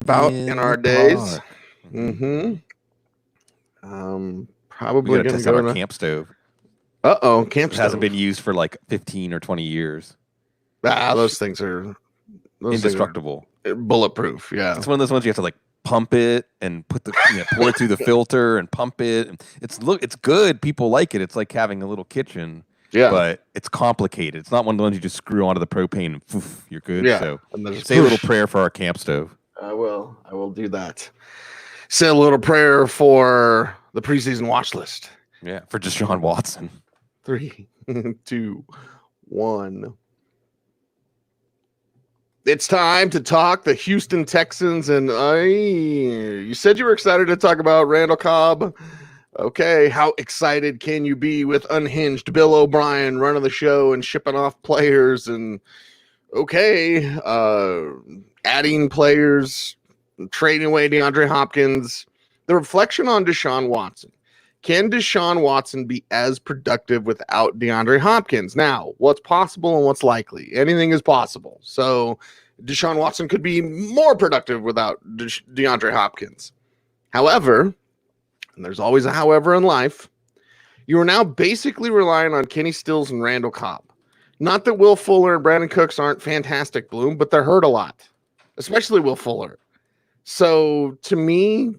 about in our days. Mm-hmm. Probably going to test go out our camp stove. Camp It stove hasn't been used for like 15 or 20 years. Those things are indestructible. Bulletproof. Yeah. It's one of those ones you have to like pump it and put the pour it through the filter and pump it. And it's good. People like it. It's like having a little kitchen. Yeah. But it's complicated. It's not one of the ones you just screw onto the propane and poof, you're good. Yeah. So say a little prayer for our camp stove. I will do that. Say a little prayer for the preseason watch list. Yeah, for Deshaun Watson. 3, 2, 1. It's time to talk the Houston Texans, and you said you were excited to talk about Randall Cobb. Okay, how excited can you be with unhinged Bill O'Brien running the show and shipping off players and adding players, trading away DeAndre Hopkins. The reflection on Deshaun Watson. Can Deshaun Watson be as productive without DeAndre Hopkins? Now, what's possible and what's likely? Anything is possible. So Deshaun Watson could be more productive without DeAndre Hopkins. However, and there's always a however in life, you are now basically relying on Kenny Stills and Randall Cobb. Not that Will Fuller and Brandon Cooks aren't fantastic, Bloom, but they're hurt a lot, especially Will Fuller. So to me,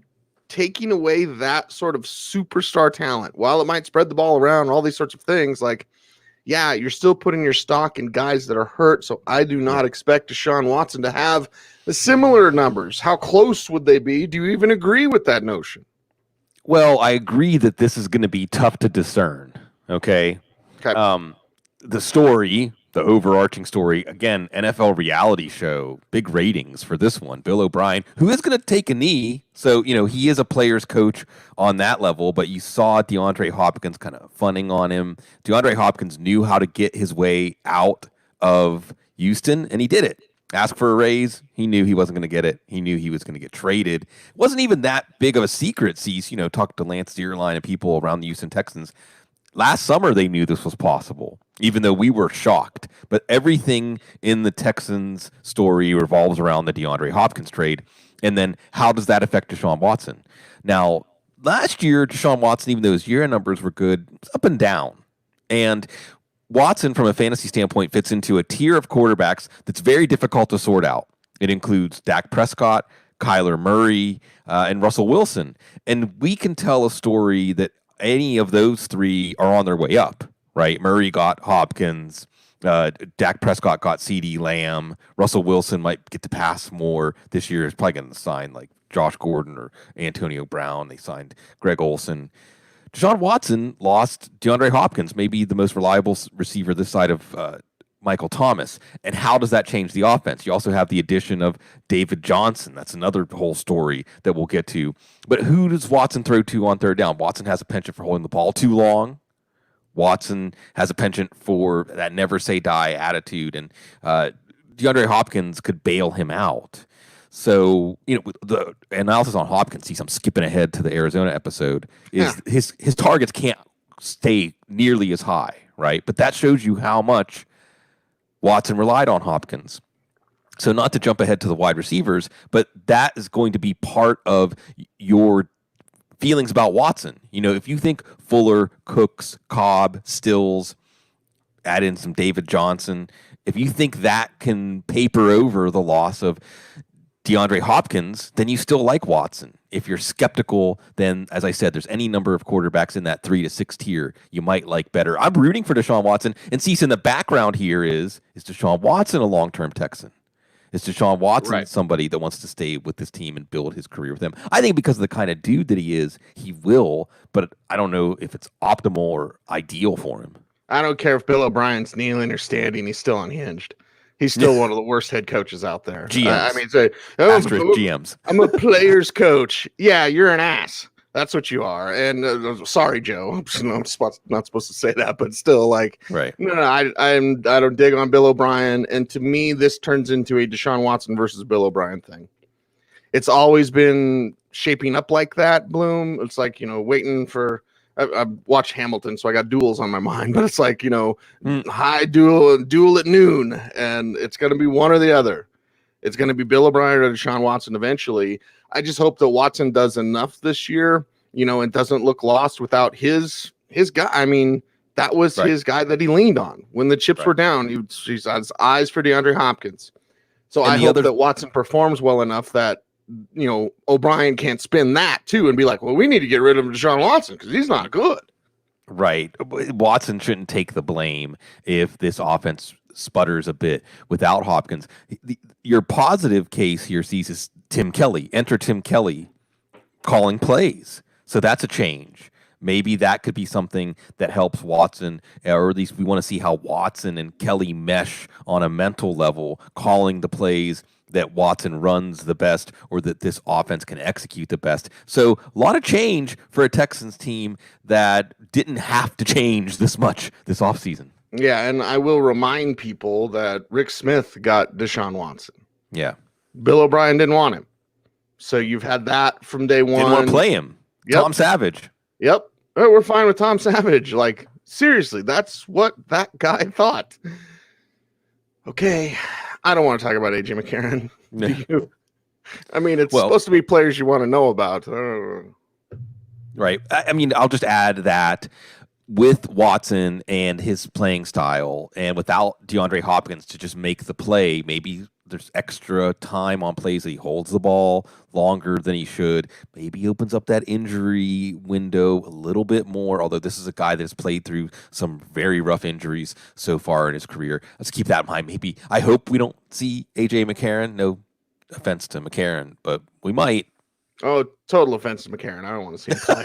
taking away that sort of superstar talent, while it might spread the ball around, all these sorts of things, like, yeah, you're still putting your stock in guys that are hurt. So I do not expect Deshaun Watson to have the similar numbers. How close would they be? Do you even agree with that notion? Well, I agree that this is going to be tough to discern. Okay. The story, the overarching story, again, NFL reality show, big ratings for this one. Bill O'Brien, who is going to take a knee. So, he is a player's coach on that level, but you saw DeAndre Hopkins kind of funning on him. DeAndre Hopkins knew how to get his way out of Houston, and he did it. Ask for a raise. He knew he wasn't going to get it. He knew he was going to get traded. It wasn't even that big of a secret, Cease. Talk to Lance Dearline and people around the Houston Texans. Last summer, they knew this was possible, even though we were shocked. But everything in the Texans story revolves around the DeAndre Hopkins trade. And then how does that affect Deshaun Watson? Now, last year, Deshaun Watson, even though his year number were good, was up and down. And Watson, from a fantasy standpoint, fits into a tier of quarterbacks that's very difficult to sort out. It includes Dak Prescott, Kyler Murray, and Russell Wilson. And we can tell a story that any of those three are on their way up, right? Murray got Hopkins. Dak Prescott got CeeDee Lamb. Russell Wilson might get to pass more this year. He's probably going to sign like Josh Gordon or Antonio Brown. They signed Greg Olsen. Deshaun Watson lost DeAndre Hopkins, maybe the most reliable receiver this side of Michael Thomas. And how does that change the offense? You also have the addition of David Johnson. That's another whole story that we'll get to. But who does Watson throw to on third down? Watson has a penchant for holding the ball too long. Watson has a penchant for that never say die attitude. And DeAndre Hopkins could bail him out. So, the analysis on Hopkins, I'm skipping ahead to the Arizona episode, is his targets can't stay nearly as high, right? But that shows you how much Watson relied on Hopkins. So not to jump ahead to the wide receivers, but that is going to be part of your feelings about Watson. If you think Fuller, Cooks, Cobb, Stills, add in some David Johnson, if you think that can paper over the loss of DeAndre Hopkins, then you still like Watson. If you're skeptical, then, as I said, there's any number of quarterbacks in that 3 to 6 tier you might like better. I'm rooting for Deshaun Watson. And see, in the background here is Deshaun Watson a long-term Texan? Is Deshaun Watson somebody that wants to stay with this team and build his career with them? I think because of the kind of dude that he is, he will, but I don't know if it's optimal or ideal for him. I don't care if Bill O'Brien's kneeling or standing, he's still unhinged. He's still one of the worst head coaches out there. GMs. GMs. I'm a player's coach. Yeah, you're an ass. That's what you are. And sorry, Joe. I'm not supposed to say that, but still, no, I don't dig on Bill O'Brien. And to me, this turns into a Deshaun Watson versus Bill O'Brien thing. It's always been shaping up like that, Bloom. It's like, waiting for. I watched Hamilton, so I got duels on my mind, but it's like, high duel at noon, and it's going to be one or the other. It's going to be Bill O'Brien or Deshaun Watson eventually. I just hope that Watson does enough this year, and doesn't look lost without his guy. I mean, that was his guy that he leaned on when the chips were down. He's on his eyes for DeAndre Hopkins. So I hope that Watson performs well enough that, O'Brien can't spin that too and be like, well, we need to get rid of Deshaun Watson because he's not good. Right. Watson shouldn't take the blame if this offense sputters a bit without Hopkins. Your positive case here sees is Tim Kelly. Enter Tim Kelly calling plays. So that's a change. Maybe that could be something that helps Watson, or at least we want to see how Watson and Kelly mesh on a mental level, calling the plays that Watson runs the best or that this offense can execute the best. So a lot of change for a Texans team that didn't have to change this much this offseason. Yeah, and I will remind people that Rick Smith got Deshaun Watson. Yeah. Bill O'Brien didn't want him. So you've had that from day one. Didn't want to play him. Yep. Tom Savage. Yep. Oh, we're fine with Tom Savage. Like, seriously, that's what that guy thought. Okay. I don't want to talk about AJ McCarron. Do you? I mean, it's supposed to be players you want to know about. Right. I mean, I'll just add that with Watson and his playing style and without DeAndre Hopkins to just make the play, maybe there's extra time on plays that he holds the ball longer than he should. Maybe he opens up that injury window a little bit more, although this is a guy that's played through some very rough injuries so far in his career. Let's keep that in mind. I hope we don't see A.J. McCarron. No offense to McCarron, but we might. Oh, total offense to McCarron. I don't want to see him play.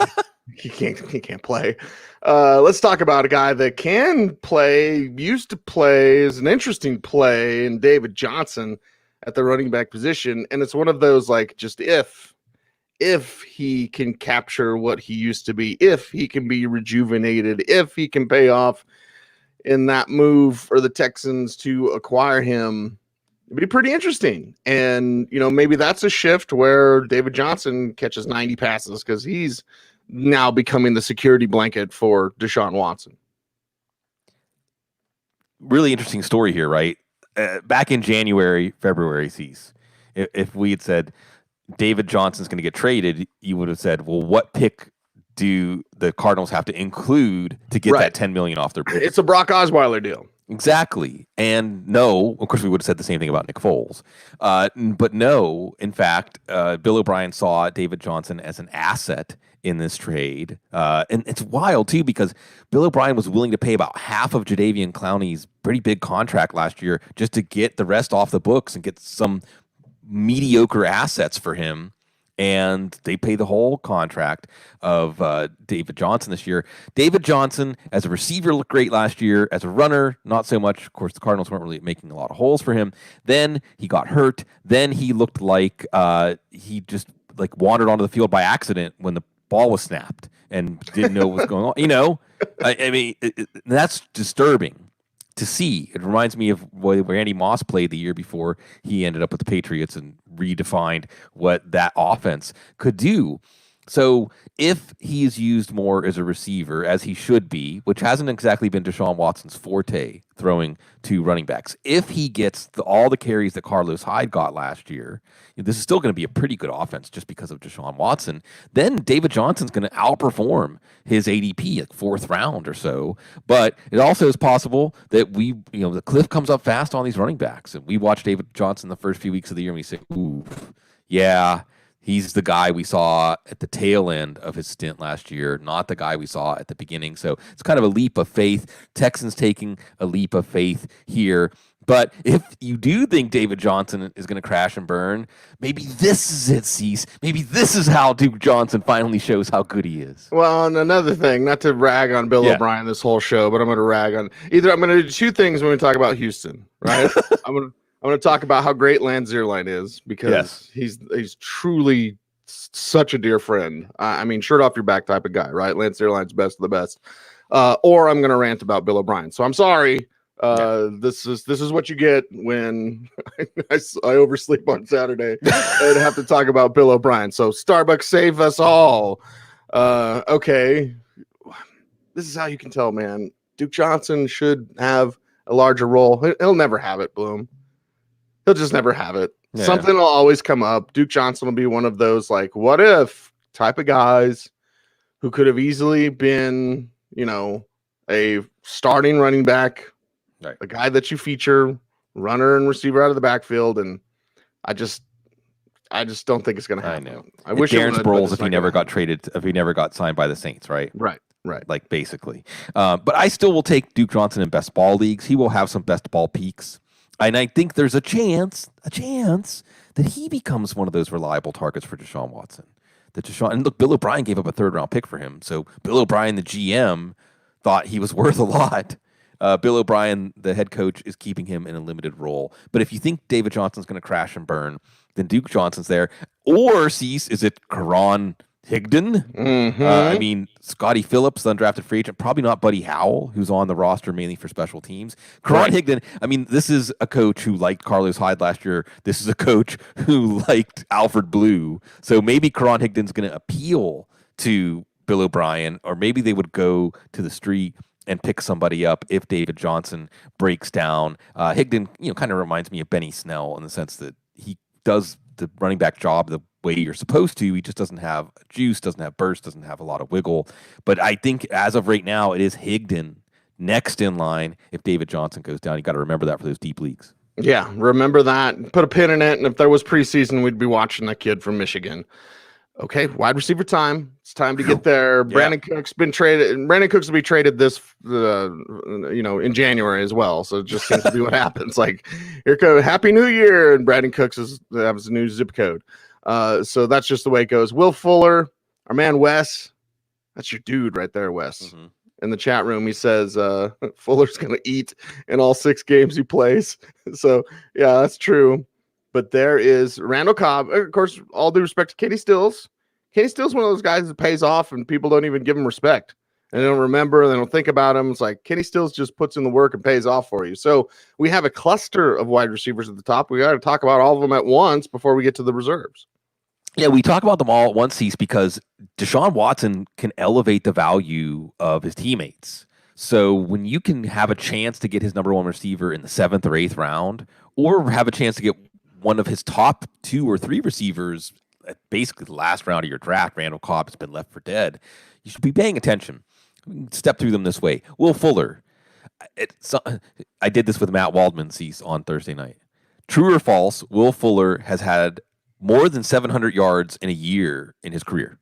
He can't play. Let's talk about a guy that can play, used to play, is an interesting play, and David Johnson at the running back position. And it's one of those, like, just if he can capture what he used to be, if he can be rejuvenated, if he can pay off in that move for the Texans to acquire him, it'd be pretty interesting. And, maybe that's a shift where David Johnson catches 90 passes because he's now becoming the security blanket for Deshaun Watson. Really interesting story here, right? Back in January, February, if we had said David Johnson's going to get traded, you would have said, well, what pick do the Cardinals have to include to get that $10 million off their pick? It's a Brock Osweiler deal. Exactly. And no, of course, we would have said the same thing about Nick Foles. But no, in fact, Bill O'Brien saw David Johnson as an asset in this trade. And it's wild, too, because Bill O'Brien was willing to pay about half of Jadeveon Clowney's pretty big contract last year just to get the rest off the books and get some mediocre assets for him. And they pay the whole contract of David Johnson this year. David Johnson, as a receiver, looked great last year. As a runner, not so much. Of course, the Cardinals weren't really making a lot of holes for him. Then he got hurt. Then he looked like he just wandered onto the field by accident when the ball was snapped and didn't know what was going on. I mean, that's disturbing to see. It reminds me of where Randy Moss played the year before he ended up with the Patriots and redefined what that offense could do. So if he is used more as a receiver, as he should be, which hasn't exactly been Deshaun Watson's forte, throwing to running backs, if he gets all the carries that Carlos Hyde got last year, this is still going to be a pretty good offense just because of Deshaun Watson, then David Johnson's going to outperform his ADP at 4th round or so. But it also is possible that the cliff comes up fast on these running backs. And we watched David Johnson the first few weeks of the year and we say, ooh, yeah, he's the guy we saw at the tail end of his stint last year, not the guy we saw at the beginning. So it's kind of a leap of faith. Texans taking a leap of faith here. But if you do think David Johnson is going to crash and burn, maybe this is it, Cease. Maybe this is how Duke Johnson finally shows how good he is. Well, and another thing, not to rag on Bill O'Brien this whole show, but I'm going to rag on I'm going to do two things when we talk about Houston, right? I'm going to talk about how great Lance Zierlein is because he's truly such a dear friend. I mean, shirt off your back type of guy, right? Lance Zierlein's best of the best. Or I'm going to rant about Bill O'Brien. So I'm sorry. This is what you get when I oversleep on Saturday and have to talk about Bill O'Brien. So Starbucks save us all. Okay. This is how you can tell, man. Duke Johnson should have a larger role. He'll never have it, Bloom. He'll just never have it. Something will always come up. Duke Johnson will be one of those like, what if type of guys who could have easily been, a starting running back, right. a guy that you feature, runner and receiver out of the backfield. And I just don't think it's going to happen. I know. I wish Darren it would, Sproles if he never got traded, if he never got signed by the Saints, right? Right. Like basically. But I still will take Duke Johnson in best ball leagues. He will have some best ball peaks. And I think there's a chance that he becomes one of those reliable targets for Deshaun Watson. And look, Bill O'Brien gave up a 3rd-round pick for him. So Bill O'Brien, the GM, thought he was worth a lot. Bill O'Brien, the head coach, is keeping him in a limited role. But if you think David Johnson's going to crash and burn, then Duke Johnson's there. Or, is it Karan Higdon? Mm-hmm. I mean, Scotty Phillips, the undrafted free agent, probably not Buddy Howell, who's on the roster mainly for special teams. Karan Higdon, I mean, this is a coach who liked Carlos Hyde last year. This is a coach who liked Alfred Blue. So maybe Karan Higdon's going to appeal to Bill O'Brien, or maybe they would go to the street and pick somebody up if David Johnson breaks down. Higdon, kind of reminds me of Benny Snell in the sense that he does the running back job the way you're supposed to. He just doesn't have juice, doesn't have burst, doesn't have a lot of wiggle. But I think as of right now, it is Higdon next in line if David Johnson goes down. You got to remember that for those deep leagues. Yeah, remember that. Put a pin in it. And if there was preseason, we'd be watching that kid from Michigan. Okay, wide receiver time. It's time to get there. Yeah. Brandon Cooks been traded. Brandon Cooks will be traded this, in January as well. So it just seems to be what happens. Like, here comes Happy New Year, and Brandon Cooks has a new zip code. So that's just the way it goes. Will Fuller, our man Wes, that's your dude right there, Wes. Mm-hmm. In the chat room, he says Fuller's going to eat in all 6 games he plays. So yeah, that's true. But there is Randall Cobb. Of course, all due respect to Kenny Stills. Kenny Stills is one of those guys that pays off and people don't even give him respect. And they don't remember, they don't think about him. It's like Kenny Stills just puts in the work and pays off for you. So we have a cluster of wide receivers at the top. We got to talk about all of them at once before we get to the reserves. Yeah, we talk about them all at once, Cease, because Deshaun Watson can elevate the value of his teammates. So when you can have a chance to get his number 1 receiver in the 7th or 8th round, or have a chance to get one of his top 2 or 3 receivers at basically the last round of your draft, Randall Cobb has been left for dead, you should be paying attention. Step through them this way. Will Fuller. I did this with Matt Waldman on Thursday night. True or false, Will Fuller has had more than 700 yards in a year in his career.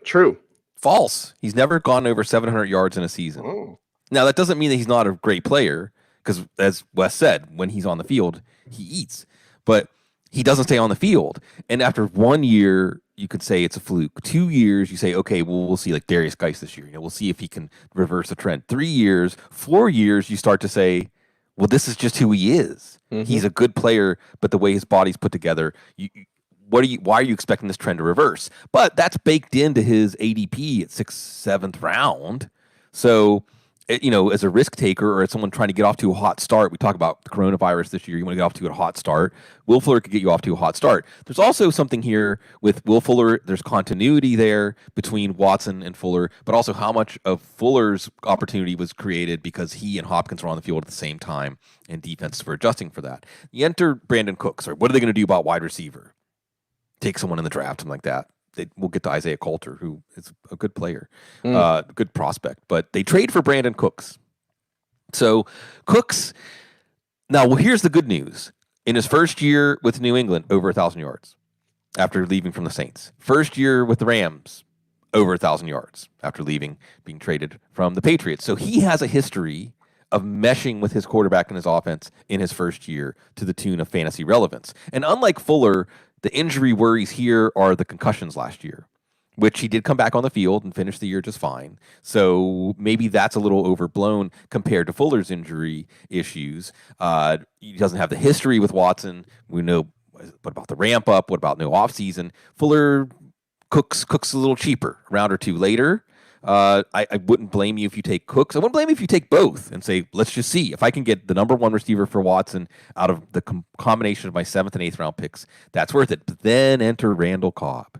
True. False. He's never gone over 700 yards in a season. Oh. Now, that doesn't mean that he's not a great player, because as Wes said, when he's on the field, he eats. But he doesn't stay on the field. And after 1 year, you could say it's a fluke. 2 years, you say, okay, well, we'll see like Darius Geis this year. We'll see if he can reverse the trend. 3 years, 4 years, you start to say, well, this is just who he is. Mm-hmm. He's a good player, but the way his body's put together, why are you expecting this trend to reverse? But that's baked into his ADP at 6th, 7th round. So, as a risk taker or as someone trying to get off to a hot start, we talk about the coronavirus this year. You want to get off to a hot start. Will Fuller could get you off to a hot start. There's also something here with Will Fuller. There's continuity there between Watson and Fuller, but also how much of Fuller's opportunity was created because he and Hopkins were on the field at the same time, and defenses were adjusting for that. You enter Brandon Cooks. Or what are they going to do about wide receiver? Take someone in the draft, something like that. We'll get to Isaiah Coulter, who is a good player, good prospect. But they trade for Brandon Cooks. So Cooks, now, here's the good news. In his first year with New England, over 1,000 yards after leaving from the Saints. First year with the Rams, over 1,000 yards after being traded from the Patriots. So he has a history of meshing with his quarterback and his offense in his first year to the tune of fantasy relevance. And unlike Fuller, the injury worries here are the concussions last year, which he did come back on the field and finish the year just fine. So maybe that's a little overblown compared to Fuller's injury issues. He doesn't have the history with Watson. We know, what about the ramp up? What about no offseason? Fuller cooks a little cheaper, a round or two later. I wouldn't blame you if you take Cooks. I wouldn't blame you if you take both and say, let's just see. If I can get the number 1 receiver for Watson out of the combination of my 7th and 8th round picks, that's worth it. But then enter Randall Cobb.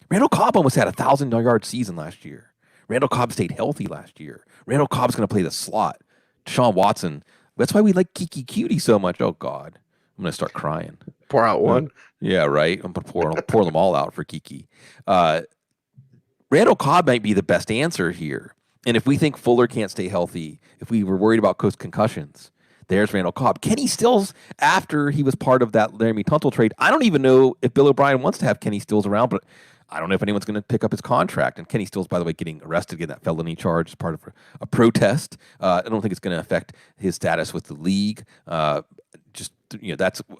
Randall Cobb almost had a 1,000-yard season last year. Randall Cobb stayed healthy last year. Randall Cobb's going to play the slot. Deshaun Watson. That's why we like Kiki Cutie so much. Oh, God. I'm going to start crying. Pour out one. Yeah, right. I'm going to pour them all out for Kiki. Randall Cobb might be the best answer here. And if we think Fuller can't stay healthy, if we were worried about concussions, there's Randall Cobb. Kenny Stills, after he was part of that Laramie Tunsil trade, I don't even know if Bill O'Brien wants to have Kenny Stills around, but I don't know if anyone's going to pick up his contract. And Kenny Stills, by the way, getting arrested, getting that felony charge as part of a protest. I don't think it's going to affect his status with the league. That's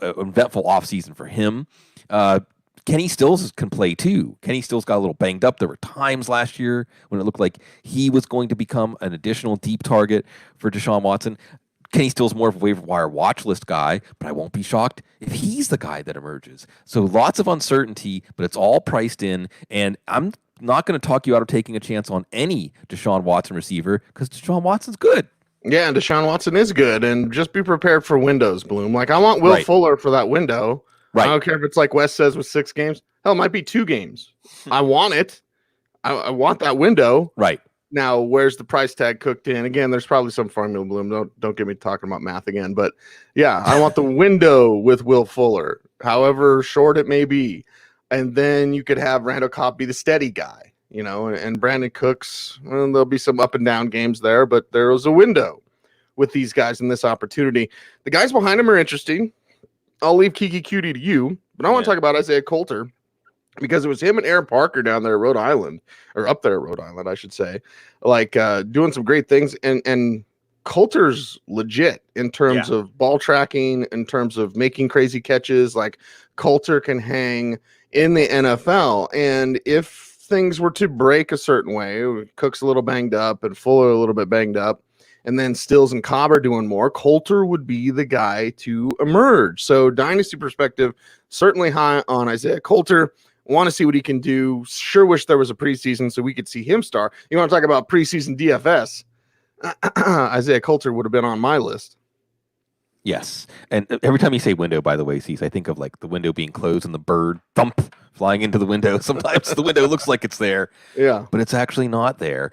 an eventful offseason for him. Kenny Stills can play too. Kenny Stills got a little banged up. There were times last year when it looked like he was going to become an additional deep target for Deshaun Watson. Kenny Stills more of a waiver wire watch list guy, but I won't be shocked if he's the guy that emerges. So lots of uncertainty, but it's all priced in. And I'm not going to talk you out of taking a chance on any Deshaun Watson receiver because Deshaun Watson's good. Yeah, and Deshaun Watson is good. And just be prepared for windows, Bloom. Like, I want Will Fuller for that window. Right. I don't care if it's like Wes says with 6 games. Hell, it might be 2 games. I want it. I want that window. Right. Now, where's the price tag cooked in? Again, there's probably some formula, Bloom. Don't get me talking about math again. But yeah, I want the window with Will Fuller, however short it may be. And then you could have Randall Cobb be the steady guy, and Brandon Cooks. Well, there'll be some up and down games there, but there was a window with these guys in this opportunity. The guys behind him are interesting. I'll leave Kiki Cutie to you, but I want to talk about Isaiah Coulter because it was him and Aaron Parker down there at Rhode Island, or up there at Rhode Island, I should say, doing some great things. And Coulter's legit in terms of ball tracking, in terms of making crazy catches. Like, Coulter can hang in the NFL. And if things were to break a certain way, Cook's a little banged up and Fuller a little bit banged up, and then Stills and Cobb are doing more, Coulter would be the guy to emerge. So dynasty perspective, certainly high on Isaiah Coulter. Want to see what he can do. Sure wish there was a preseason so we could see him start. You want to talk about preseason DFS? Isaiah Coulter would have been on my list. Yes. And every time you say window, by the way, Cecil, I think of like the window being closed and the bird thump flying into the window. Sometimes the window looks like it's there. Yeah. But it's actually not there.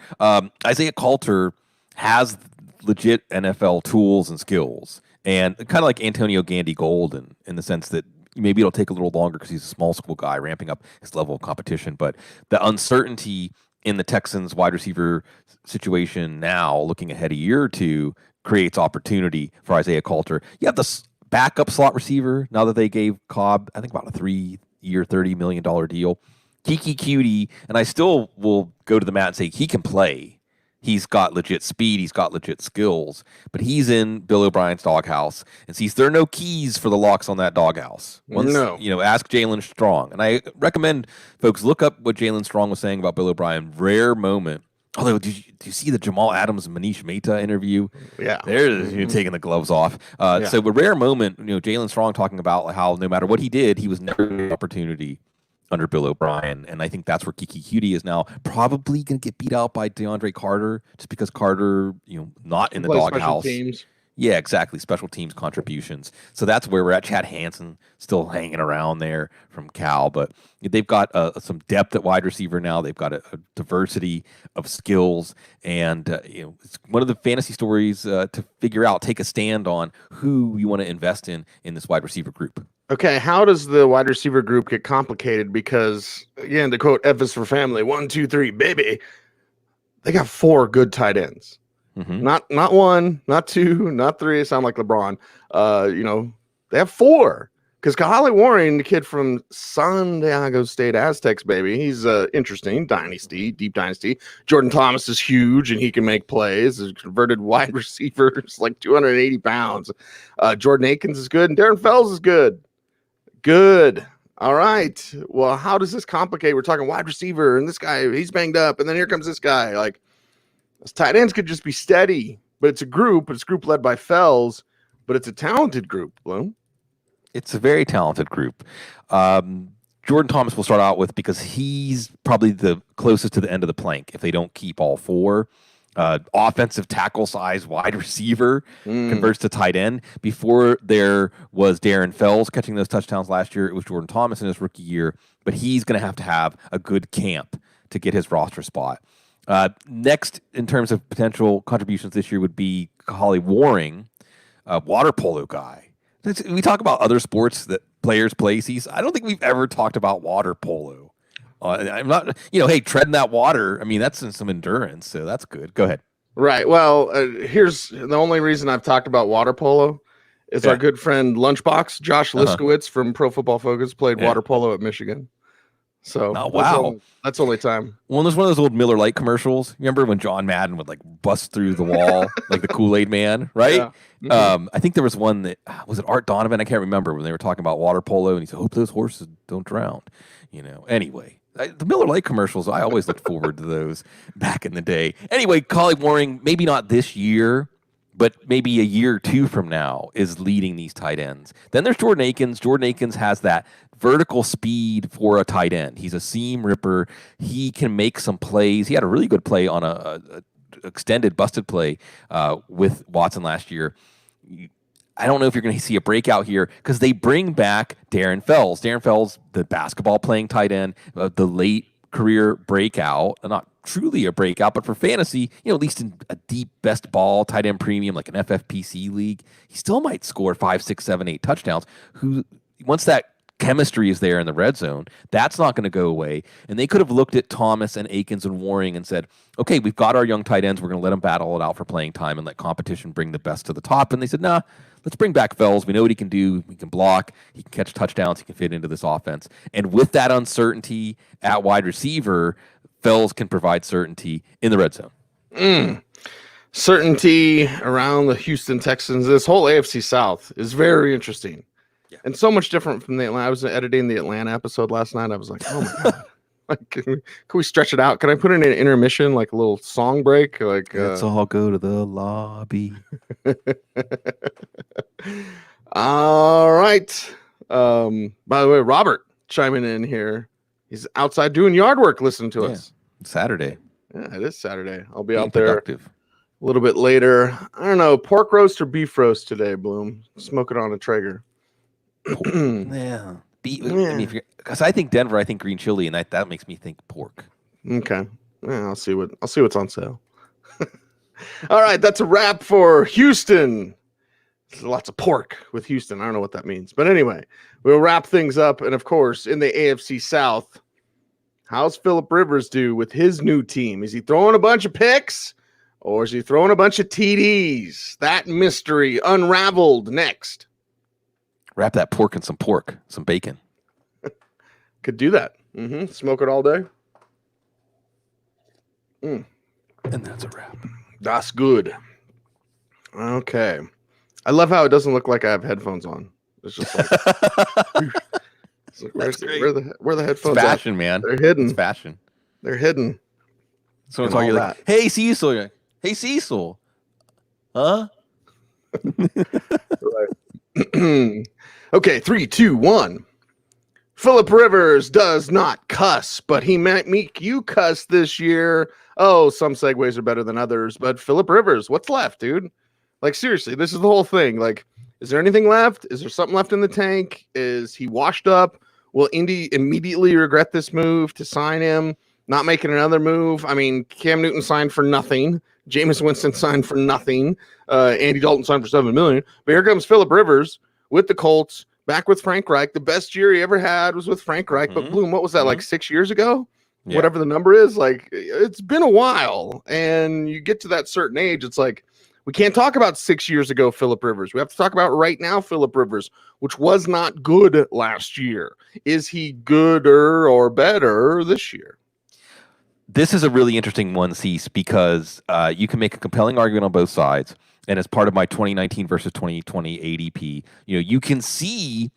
Isaiah Coulter has legit NFL tools and skills, and kind of like Antonio Gandy Golden in the sense that maybe it'll take a little longer because he's a small school guy ramping up his level of competition. But the uncertainty in the Texans wide receiver situation now, looking ahead a year or two, creates opportunity for Isaiah Coulter. You have the backup slot receiver now that they gave Cobb, I think, about a 3-year, $30 million deal. Kiki Cutie, and I still will go to the mat and say he can play. He's got legit speed. He's got legit skills. But he's in Bill O'Brien's doghouse. And sees there are no keys for the locks on that doghouse. Ask Jalen Strong. And I recommend folks look up what Jalen Strong was saying about Bill O'Brien. Rare moment. Although, do you see the Jamal Adams and Manish Mehta interview? Yeah. They're taking the gloves off. So a rare moment, Jalen Strong talking about how no matter what he did, he was never given an opportunity under Bill O'Brien, and I think that's where Kiki Cutie is now probably going to get beat out by DeAndre Carter, just because Carter, not in the doghouse. Yeah, exactly. Special teams contributions. So that's where we're at. Chad Hansen still hanging around there from Cal, but they've got some depth at wide receiver now. They've got a diversity of skills, and it's one of the fantasy stories to figure out, take a stand on who you want to invest in this wide receiver group. Okay, how does the wide receiver group get complicated? Because, again, to quote F is for family, 1, 2, 3, baby, they got 4 good tight ends. Mm-hmm. Not 1, not 2, not 3. It sound like LeBron. They have 4. Because Kahale Warren, the kid from San Diego State Aztecs, baby, he's interesting. Dynasty, deep dynasty. Jordan Thomas is huge, and he can make plays. He's a converted wide receiver. It's like 280 pounds. Jordan Akins is good, and Darren Fells is good. Good. All right. Well, how does this complicate? We're talking wide receiver, and this guy, he's banged up, and then here comes this guy. Like, those tight ends could just be steady, but it's a group. It's a group led by Fells, but it's a talented group, Bloom. It's a very talented group. Jordan Thomas will start out with because he's probably the closest to the end of the plank if they don't keep all 4. Offensive tackle size wide receiver converts to tight end. Before there was Darren Fells catching those touchdowns last year, it was Jordan Thomas in his rookie year, but he's going to have a good camp to get his roster spot. Next, in terms of potential contributions this year, would be Kahale Warring, a water polo guy. We talk about other sports that players play. I don't think we've ever talked about water polo. I'm not, hey, treading that water. I mean, that's some endurance, so that's good. Go ahead. Right. Well, here's the only reason I've talked about water polo is our good friend Lunchbox, Josh Liskowitz from Pro Football Focus, played water polo at Michigan. So that's only time. Well, there's one of those old Miller Lite commercials. Remember when John Madden would like bust through the wall like the Kool-Aid Man, right? Yeah. Mm-hmm. I think there was one that was it Art Donovan. I can't remember when they were talking about water polo, and he said, "Hope those horses don't drown." Anyway. The Miller Lite commercials, I always looked forward to those back in the day. Anyway, Collie Waring, maybe not this year, but maybe a year or two from now, is leading these tight ends. Then there's Jordan Akins. Jordan Akins has that vertical speed for a tight end. He's a seam ripper. He can make some plays. He had a really good play on a extended busted play with Watson last year. I don't know if you're going to see a breakout here because they bring back Darren Fells. Darren Fells, the basketball playing tight end, the late career breakout, not truly a breakout, but for fantasy, at least in a deep best ball tight end premium like an FFPC league, he still might score 5, 6, 7, 8 touchdowns. Once that chemistry is there in the red zone, that's not going to go away. And they could have looked at Thomas and Akins and Waring and said, okay, we've got our young tight ends. We're going to let them battle it out for playing time and let competition bring the best to the top. And they said, nah, let's bring back Fells. We know what he can do. He can block. He can catch touchdowns. He can fit into this offense. And with that uncertainty at wide receiver, Fells can provide certainty in the red zone. Certainty around the Houston Texans. This whole AFC South is very interesting. Yeah. And so much different from the Atlanta. I was editing the Atlanta episode last night. I was like, oh my God. Like, can we stretch it out? Can I put in an intermission, like a little song break? Like, let's all go to the lobby. All right. By the way, Robert chiming in here. He's outside doing yard work listening to us. Saturday. Yeah, it is Saturday. I'll be out there a little bit later. I don't know, pork roast or beef roast today, Bloom. Smoke it on a Traeger. Yeah. Because I think Denver, I think green chili, and that makes me think pork. Okay. Yeah, I'll see what's on sale. All right, that's a wrap for Houston. There's lots of pork with Houston. I don't know what that means. But anyway, we'll wrap things up. And of course, in the AFC South, how's Phillip Rivers do with his new team? Is he throwing a bunch of picks or is he throwing a bunch of TDs? That mystery unraveled next. Wrap that pork in some bacon. Could do that. Smoke it all day. And that's a wrap. That's good. Okay. I love how it doesn't look like I have headphones on. It's just like, it's like where the headphones? It's fashion, man. They're hidden. It's fashion. They're hidden. So it's all you're like, hey Cecil. You're like, hey Cecil. Huh? Right. Okay, 3, 2, 1. Phillip Rivers does not cuss, but he might make you cuss this year. Oh, some segues are better than others, but Phillip Rivers, what's left, dude? Like, seriously, this is the whole thing. Like, is there anything left? Is there something left in the tank? Is he washed up? Will Indy immediately regret this move to sign him, not making another move? I mean, Cam Newton signed for nothing. Jameis Winston signed for nothing. Andy Dalton signed for $7 million. But here comes Phillip Rivers with the Colts, back with Frank Reich. The best year he ever had was with Frank Reich. But Bloom, what was that, like 6 years ago? Yeah. Whatever the number is. Like, it's been a while. And you get to that certain age, it's like, we can't talk about 6 years ago Phillip Rivers. We have to talk about right now Phillip Rivers, which was not good last year. Is he gooder or better this year? This is a really interesting one, Cease, because you can make a compelling argument on both sides. And as part of my 2019 versus 2020 ADP, you can see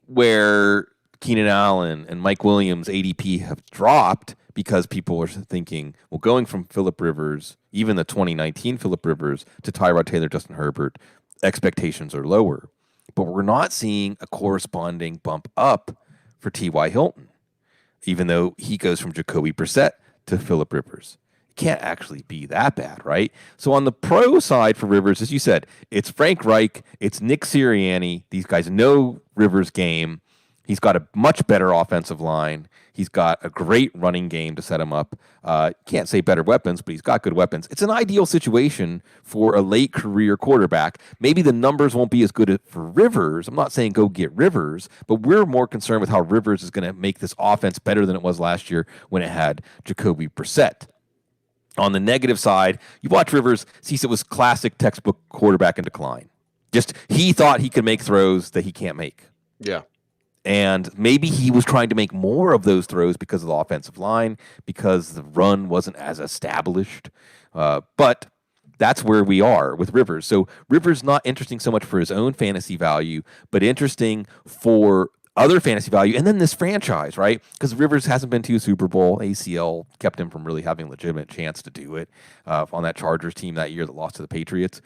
where Keenan Allen and Mike Williams ADP have dropped because people are thinking, well, going from Phillip Rivers, even the 2019 Phillip Rivers, to Tyrod Taylor, Justin Herbert, expectations are lower. But we're not seeing a corresponding bump up for T.Y. Hilton, even though he goes from Jacoby Brissett to Phillip Rivers. It can't actually be that bad, right? So on the pro side for Rivers, as you said, it's Frank Reich, it's Nick Sirianni. These guys know Rivers' game. He's got a much better offensive line. He's got a great running game to set him up. Can't say better weapons, but he's got good weapons. It's an ideal situation for a late career quarterback. Maybe the numbers won't be as good for Rivers. I'm not saying go get Rivers, but we're more concerned with how Rivers is going to make this offense better than it was last year when it had Jacoby Brissett. On the negative side, you watch Rivers, Cecil was classic textbook quarterback in decline. Just he thought he could make throws that he can't make. Yeah. And maybe he was trying to make more of those throws because of the offensive line, because the run wasn't as established. But that's where we are with Rivers. So Rivers not interesting so much for his own fantasy value, but interesting for other fantasy value. And then this franchise, right? Because Rivers hasn't been to a Super Bowl. ACL kept him from really having a legitimate chance to do it on that Chargers team that year that lost to the Patriots.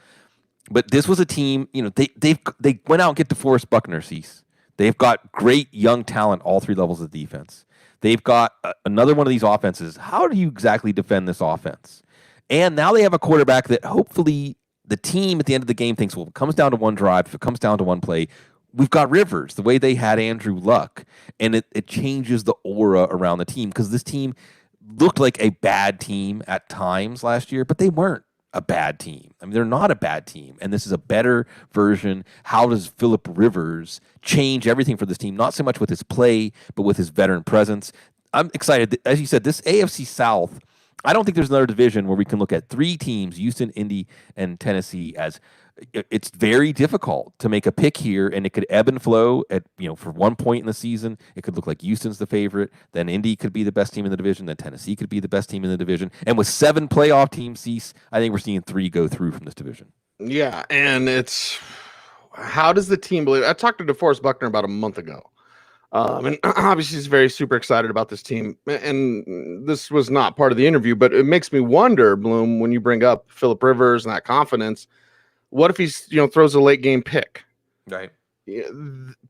But this was a team, they went out and get DeForest Buckner, Cease. They've got great young talent, all three levels of defense. They've got another one of these offenses. How do you exactly defend this offense? And now they have a quarterback that hopefully the team at the end of the game thinks, well, if it comes down to one drive, if it comes down to one play, we've got Rivers, the way they had Andrew Luck. And it changes the aura around the team because this team looked like a bad team at times last year, but they weren't a bad team. I mean, they're not a bad team, and this is a better version. How does Phillip Rivers change everything for this team? Not so much with his play, but with his veteran presence. I'm excited. As you said, this AFC South, I don't think there's another division where we can look at three teams, Houston, Indy, and Tennessee, as it's very difficult to make a pick here, and it could ebb and flow at, for one point in the season. It could look like Houston's the favorite. Then Indy could be the best team in the division. Then Tennessee could be the best team in the division. And with 7 playoff teams, Cease, I think we're seeing 3 go through from this division. Yeah, and it's how does the team believe? I talked to DeForest Buckner about a month ago. And obviously he's very super excited about this team. And this was not part of the interview, but it makes me wonder, Bloom, when you bring up Phillip Rivers and that confidence, what if he's, throws a late game pick? Right.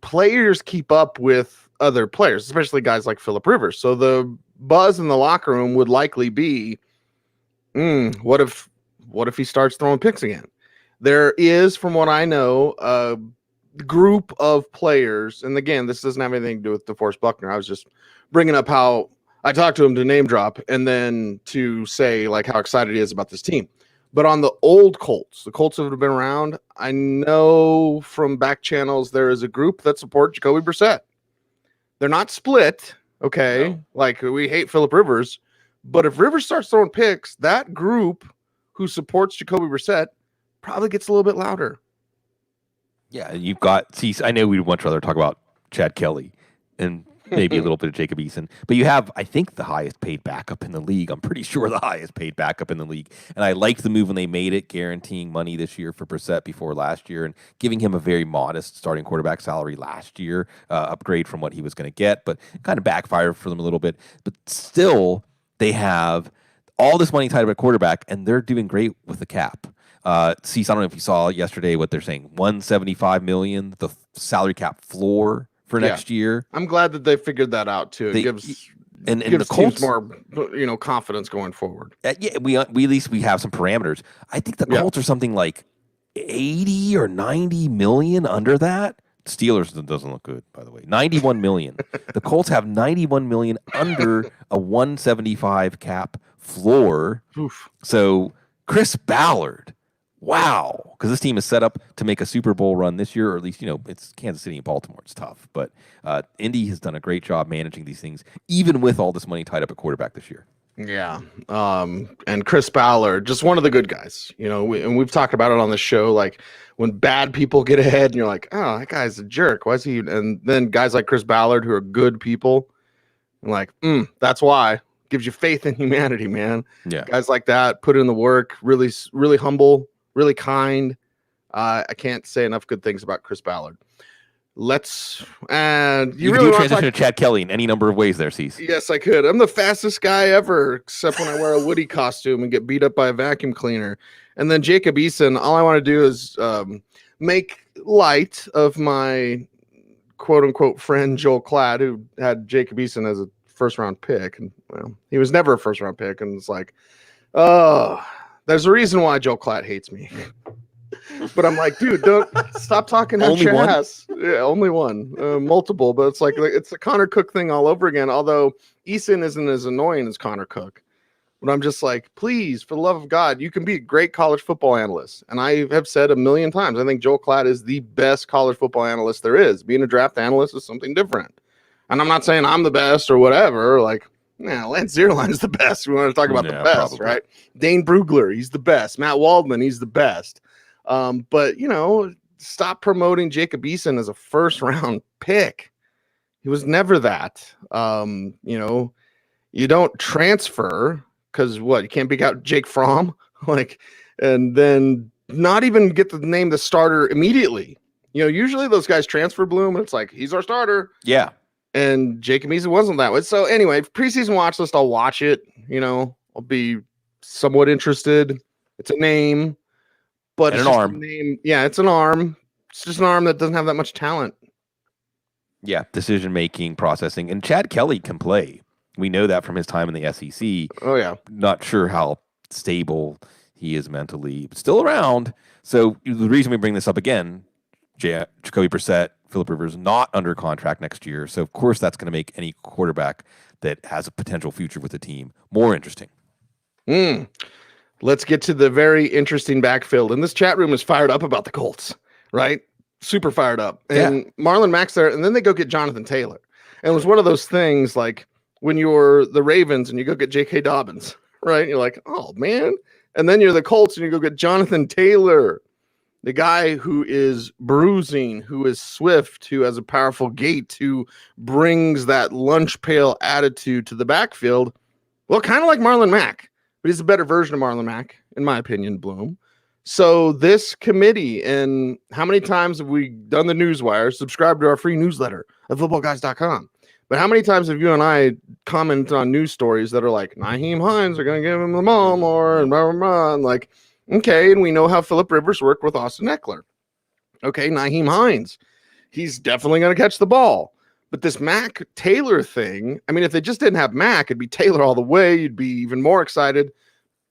Players keep up with other players, especially guys like Phillip Rivers. So the buzz in the locker room would likely be, what if he starts throwing picks again? There is, from what I know, a group of players, and again, this doesn't have anything to do with DeForest Buckner. I was just bringing up how I talked to him to name drop and then to say like how excited he is about this team. But on the old Colts, the Colts have been around, I know from back channels there is a group that support Jacoby Brissett. They're not split, okay? No. Like we hate Phillip Rivers, but if Rivers starts throwing picks, that group who supports Jacoby Brissett probably gets a little bit louder. Yeah, you've got, I know we'd much rather talk about Chad Kelly and maybe a little bit of Jacob Eason, but you have, I think, the highest paid backup in the league. I'm pretty sure the highest paid backup in the league. And I liked the move when they made it, guaranteeing money this year for Brissett before last year and giving him a very modest starting quarterback salary last year, upgrade from what he was going to get, but kind of backfired for them a little bit. But still, they have all this money tied up at quarterback, and they're doing great with the cap. Cease, I don't know if you saw yesterday what they're saying, $175 million, the salary cap floor for next year. I'm glad that they figured that out too. It gives the Colts more, confidence going forward. We at least we have some parameters. I think the Colts are something like 80 or 90 million under that. Steelers doesn't look good, by the way. 91 million. The Colts have 91 million under a 175 cap floor. Oof. So Chris Ballard. Wow, because this team is set up to make a Super Bowl run this year, or at least, it's Kansas City and Baltimore. It's tough, but Indy has done a great job managing these things, even with all this money tied up at quarterback this year. Yeah, and Chris Ballard, just one of the good guys, and we've talked about it on the show, like when bad people get ahead and you're like, oh, that guy's a jerk. Why is he? And then guys like Chris Ballard, who are good people, and like, that's why. Gives you faith in humanity, man. Yeah, guys like that put in the work, really, really humble. Really kind. I can't say enough good things about Chris Ballard. You really can transition to Chad Kelly in any number of ways there, Cease. Yes, I could. I'm the fastest guy ever, except when I wear a Woody costume and get beat up by a vacuum cleaner. And then Jacob Eason, all I want to do is make light of my quote-unquote friend Joel Klatt, who had Jacob Eason as a first-round pick. And he was never a first-round pick. And it's like, oh... There's a reason why Joe Klatt hates me. But I'm like, dude, don't stop talking out your ass. Yeah, only one, multiple, but it's like it's a Connor Cook thing all over again. Although Eason isn't as annoying as Connor Cook, but I'm just like, please, for the love of God, you can be a great college football analyst. And I have said a million times, I think Joel Klatt is the best college football analyst there is. Being a draft analyst is something different. And I'm not saying I'm the best or whatever. Like, Lance Zierlein is the best. We want to talk about the best, probably. Right? Dane Brugler, he's the best. Matt Waldman, he's the best. But, stop promoting Jacob Eason as a first-round pick. He was never that. You don't transfer because you can't pick out Jake Fromm, and then not even get to name the starter immediately. Usually those guys transfer Bloom, and it's like, he's our starter. Yeah. And Jacob Eason wasn't that way. So anyway, preseason watch list, I'll watch it. I'll be somewhat interested. It's a name, but and it's an just arm. A name. Yeah, it's an arm. It's just an arm that doesn't have that much talent. Yeah, decision-making, processing. And Chad Kelly can play. We know that from his time in the SEC. Oh, yeah. Not sure how stable he is mentally, but still around. So the reason we bring this up again, Jacoby Brissett, Phillip Rivers not under contract next year. So, of course, that's going to make any quarterback that has a potential future with the team more interesting. Let's get to the very interesting backfield. And this chat room is fired up about the Colts, right? Super fired up. And Marlon Mack's there, and then they go get Jonathan Taylor. And it was one of those things like when you're the Ravens and you go get J.K. Dobbins, right? You're like, oh, man. And then you're the Colts and you go get Jonathan Taylor, the guy who is bruising, who is swift, who has a powerful gait, who brings that lunch pail attitude to the backfield. Well, kind of like Marlon Mack, but he's a better version of Marlon Mack, in my opinion, Bloom. So this committee, and how many times have we done the newswire, subscribe to our free newsletter at footballguys.com. But how many times have you and I commented on news stories that are like, Nyheim Hines are going to give him the mom or and blah, blah, blah, and like, okay, and we know how Phillip Rivers worked with Austin Eckler. Okay, Nyheim Hines, he's definitely going to catch the ball. But this Mack Taylor thing, I mean, if they just didn't have Mack, it'd be Taylor all the way. You'd be even more excited.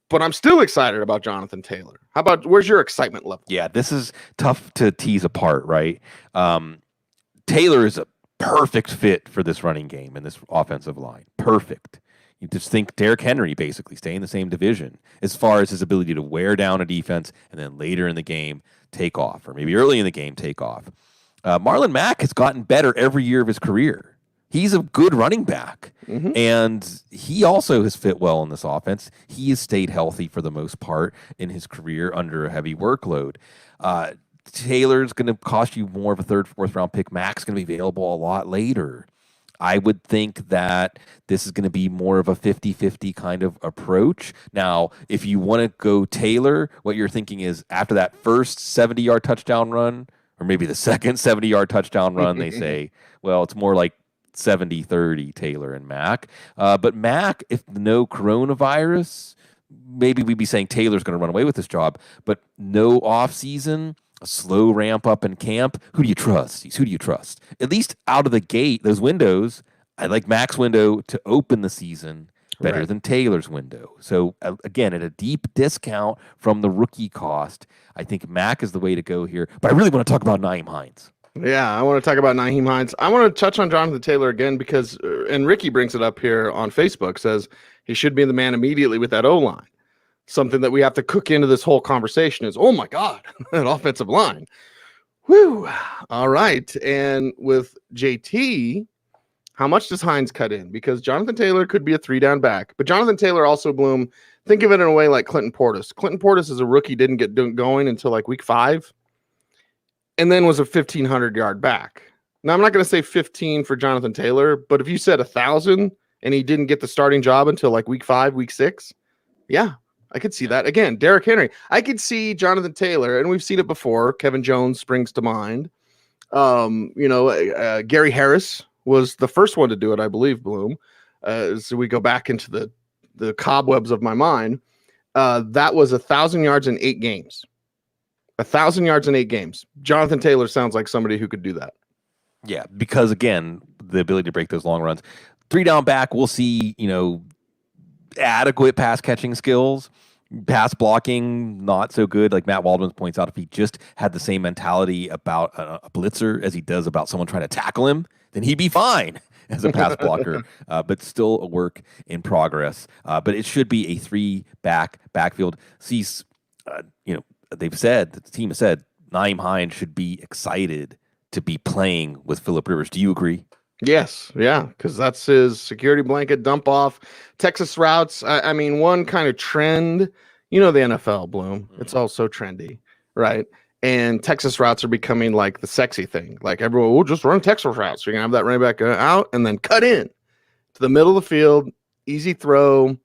But I'm still excited about Jonathan Taylor. Where's your excitement level? Yeah, this is tough to tease apart, right? Taylor is a perfect fit for this running game and this offensive line. Perfect. You just think Derrick Henry basically stay in the same division as far as his ability to wear down a defense and then later in the game take off, or maybe early in the game take off. Marlon Mack has gotten better every year of his career. He's a good running back, and he also has fit well in this offense. He has stayed healthy for the most part in his career under a heavy workload. Taylor's going to cost you more of a third, fourth round pick. Mack's going to be available a lot later. I would think that this is going to be more of a 50-50 kind of approach. Now, if you want to go Taylor, what you're thinking is after that first 70-yard touchdown run, or maybe the second 70-yard touchdown run, they say, well, it's more like 70-30 Taylor and Mack. But Mack, if no coronavirus, maybe we'd be saying Taylor's going to run away with this job. But no offseason, a slow ramp up in camp. Who do you trust? Who do you trust? At least out of the gate, those windows, I like Mack's window to open the season better than Taylor's window. So, again, at a deep discount from the rookie cost, I think Mack is the way to go here. But I really want to talk about Nyheim Hines. Yeah, I want to talk about Nyheim Hines. I want to touch on Jonathan Taylor again because, and Ricky brings it up here on Facebook, says he should be the man immediately with that O-line. Something that we have to cook into this whole conversation is, oh my God, that offensive line. Whew. All right. And with JT, how much does Hines cut in? Because Jonathan Taylor could be a 3-down back, but Jonathan Taylor also, Bloom, think of it in a way like Clinton Portis. Clinton Portis is a rookie, didn't get going until like week 5. And then was a 1,500-yard back. Now, I'm not going to say 15 for Jonathan Taylor, but if you said 1,000 and he didn't get the starting job until like week 5, week 6, yeah, I could see that. Again, Derrick Henry. I could see Jonathan Taylor, and we've seen it before. Kevin Jones springs to mind. Gary Harris was the first one to do it, I believe, Bloom. So we go back into the cobwebs of my mind. That was 1,000 yards in 8 games. 1,000 yards in 8 games. Jonathan Taylor sounds like somebody who could do that. Yeah, because again, the ability to break those long runs. 3-down back, we'll see, adequate pass catching skills, Pass blocking, not so good. Like Matt Waldman points out, if he just had the same mentality about a blitzer as he does about someone trying to tackle him, then he'd be fine as a pass blocker, but still a work in progress. But it should be a backfield. Cease, they've said, the team has said, Nyheim Hines should be excited to be playing with Phillip Rivers. Do you agree? Yes, yeah, because that's his security blanket dump off. Texas routes, I mean, one kind of trend, the NFL, Bloom, it's all so trendy, right? And Texas routes are becoming like the sexy thing. Like everyone will just run Texas routes. So you're going to have that running back out and then cut in to the middle of the field, easy throw,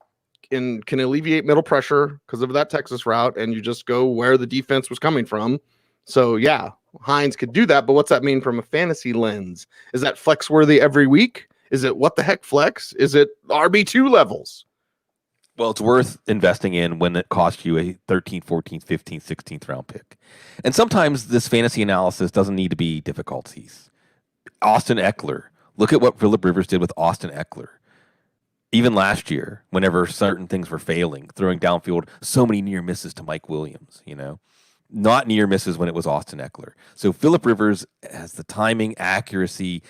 and can alleviate middle pressure because of that Texas route, and you just go where the defense was coming from. So, yeah, Hines could do that, but what's that mean from a fantasy lens? Is that flex worthy every week? Is it what the heck flex? Is it RB2 levels? Well, it's worth investing in when it costs you a 13th, 14th, 15th, 16th round pick. And sometimes this fantasy analysis doesn't need to be difficulties. Austin Eckler. Look at what Phillip Rivers did with Austin Eckler. Even last year, whenever certain things were failing, throwing downfield, so many near misses to Mike Williams, Not near misses when it was Austin Eckler. So Phillip Rivers has the timing, accuracy,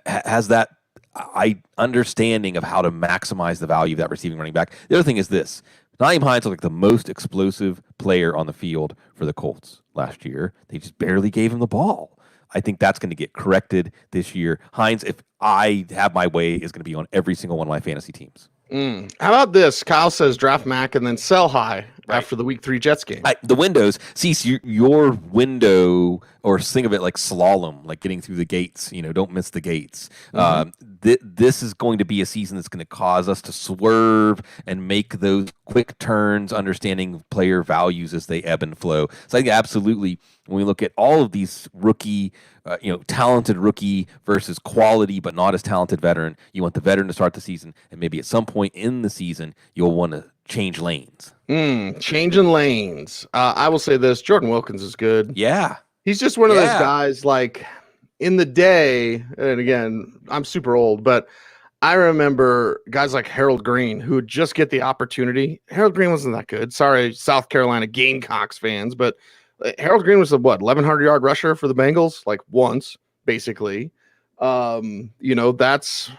has that understanding of how to maximize the value of that receiving running back. The other thing is this. Nyheim Hines looked like the most explosive player on the field for the Colts last year. They just barely gave him the ball. I think that's going to get corrected this year. Hines, if I have my way, is going to be on every single one of my fantasy teams. How about this? Kyle says draft Mac and then sell high after the Week 3 Jets game. The windows, your window, or think of it like slalom, like getting through the gates. Don't miss the gates. This is going to be a season that's going to cause us to swerve and make those quick turns, understanding player values as they ebb and flow. So I think absolutely, when we look at all of these rookie, talented rookie versus quality but not as talented veteran, you want the veteran to start the season, and maybe at some point in the season, you'll want to change lanes. Changing lanes. I will say this, Jordan Wilkins is good. Yeah. He's just one of those guys, like, in the day, and again, I'm super old, but I remember guys like Harold Green who would just get the opportunity. Harold Green wasn't that good. Sorry, South Carolina Gamecocks fans, but Harold Green was a 1,100-yard rusher for the Bengals, like once, basically. That's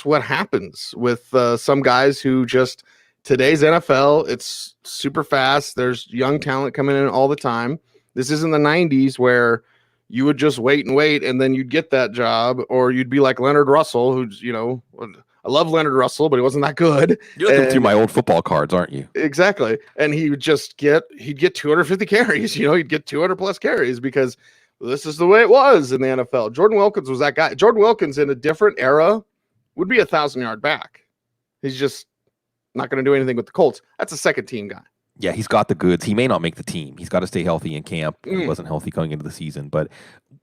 what happens with some guys who just today's NFL. It's super fast. There's young talent coming in all the time. This isn't the 90s where you would just wait and then you'd get that job, or you'd be like Leonard Russell, who's, I love Leonard Russell, but he wasn't that good. You're looking through my old football cards, aren't you? Exactly. And he would just get 250 carries, he'd get 200 plus carries because this is the way it was in the NFL. Jordan Wilkins was that guy. Jordan Wilkins in a different era would be 1,000-yard back. He's just not going to do anything with the Colts. That's a second team guy. Yeah, he's got the goods. He may not make the team. He's got to stay healthy in camp. He wasn't healthy going into the season, but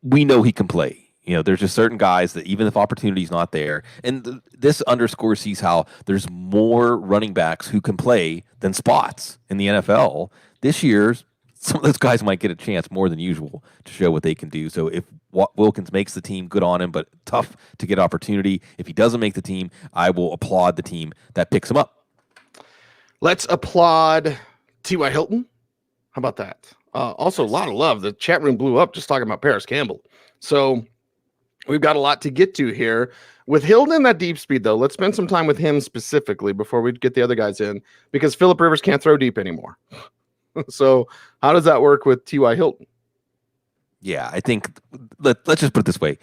we know he can play. There's just certain guys that even if opportunity's not there, and this underscores sees how there's more running backs who can play than spots in the NFL. This year, some of those guys might get a chance more than usual to show what they can do. So if Wilkins makes the team, good on him, but tough to get opportunity. If he doesn't make the team, I will applaud the team that picks him up. Let's applaud T.Y. Hilton. How about that? Also, a lot of love. The chat room blew up just talking about Paris Campbell. So we've got a lot to get to here. With Hilton in that deep speed, though, let's spend some time with him specifically before we get the other guys in, because Phillip Rivers can't throw deep anymore. So how does that work with T.Y. Hilton? Yeah, I think let's just put it this way.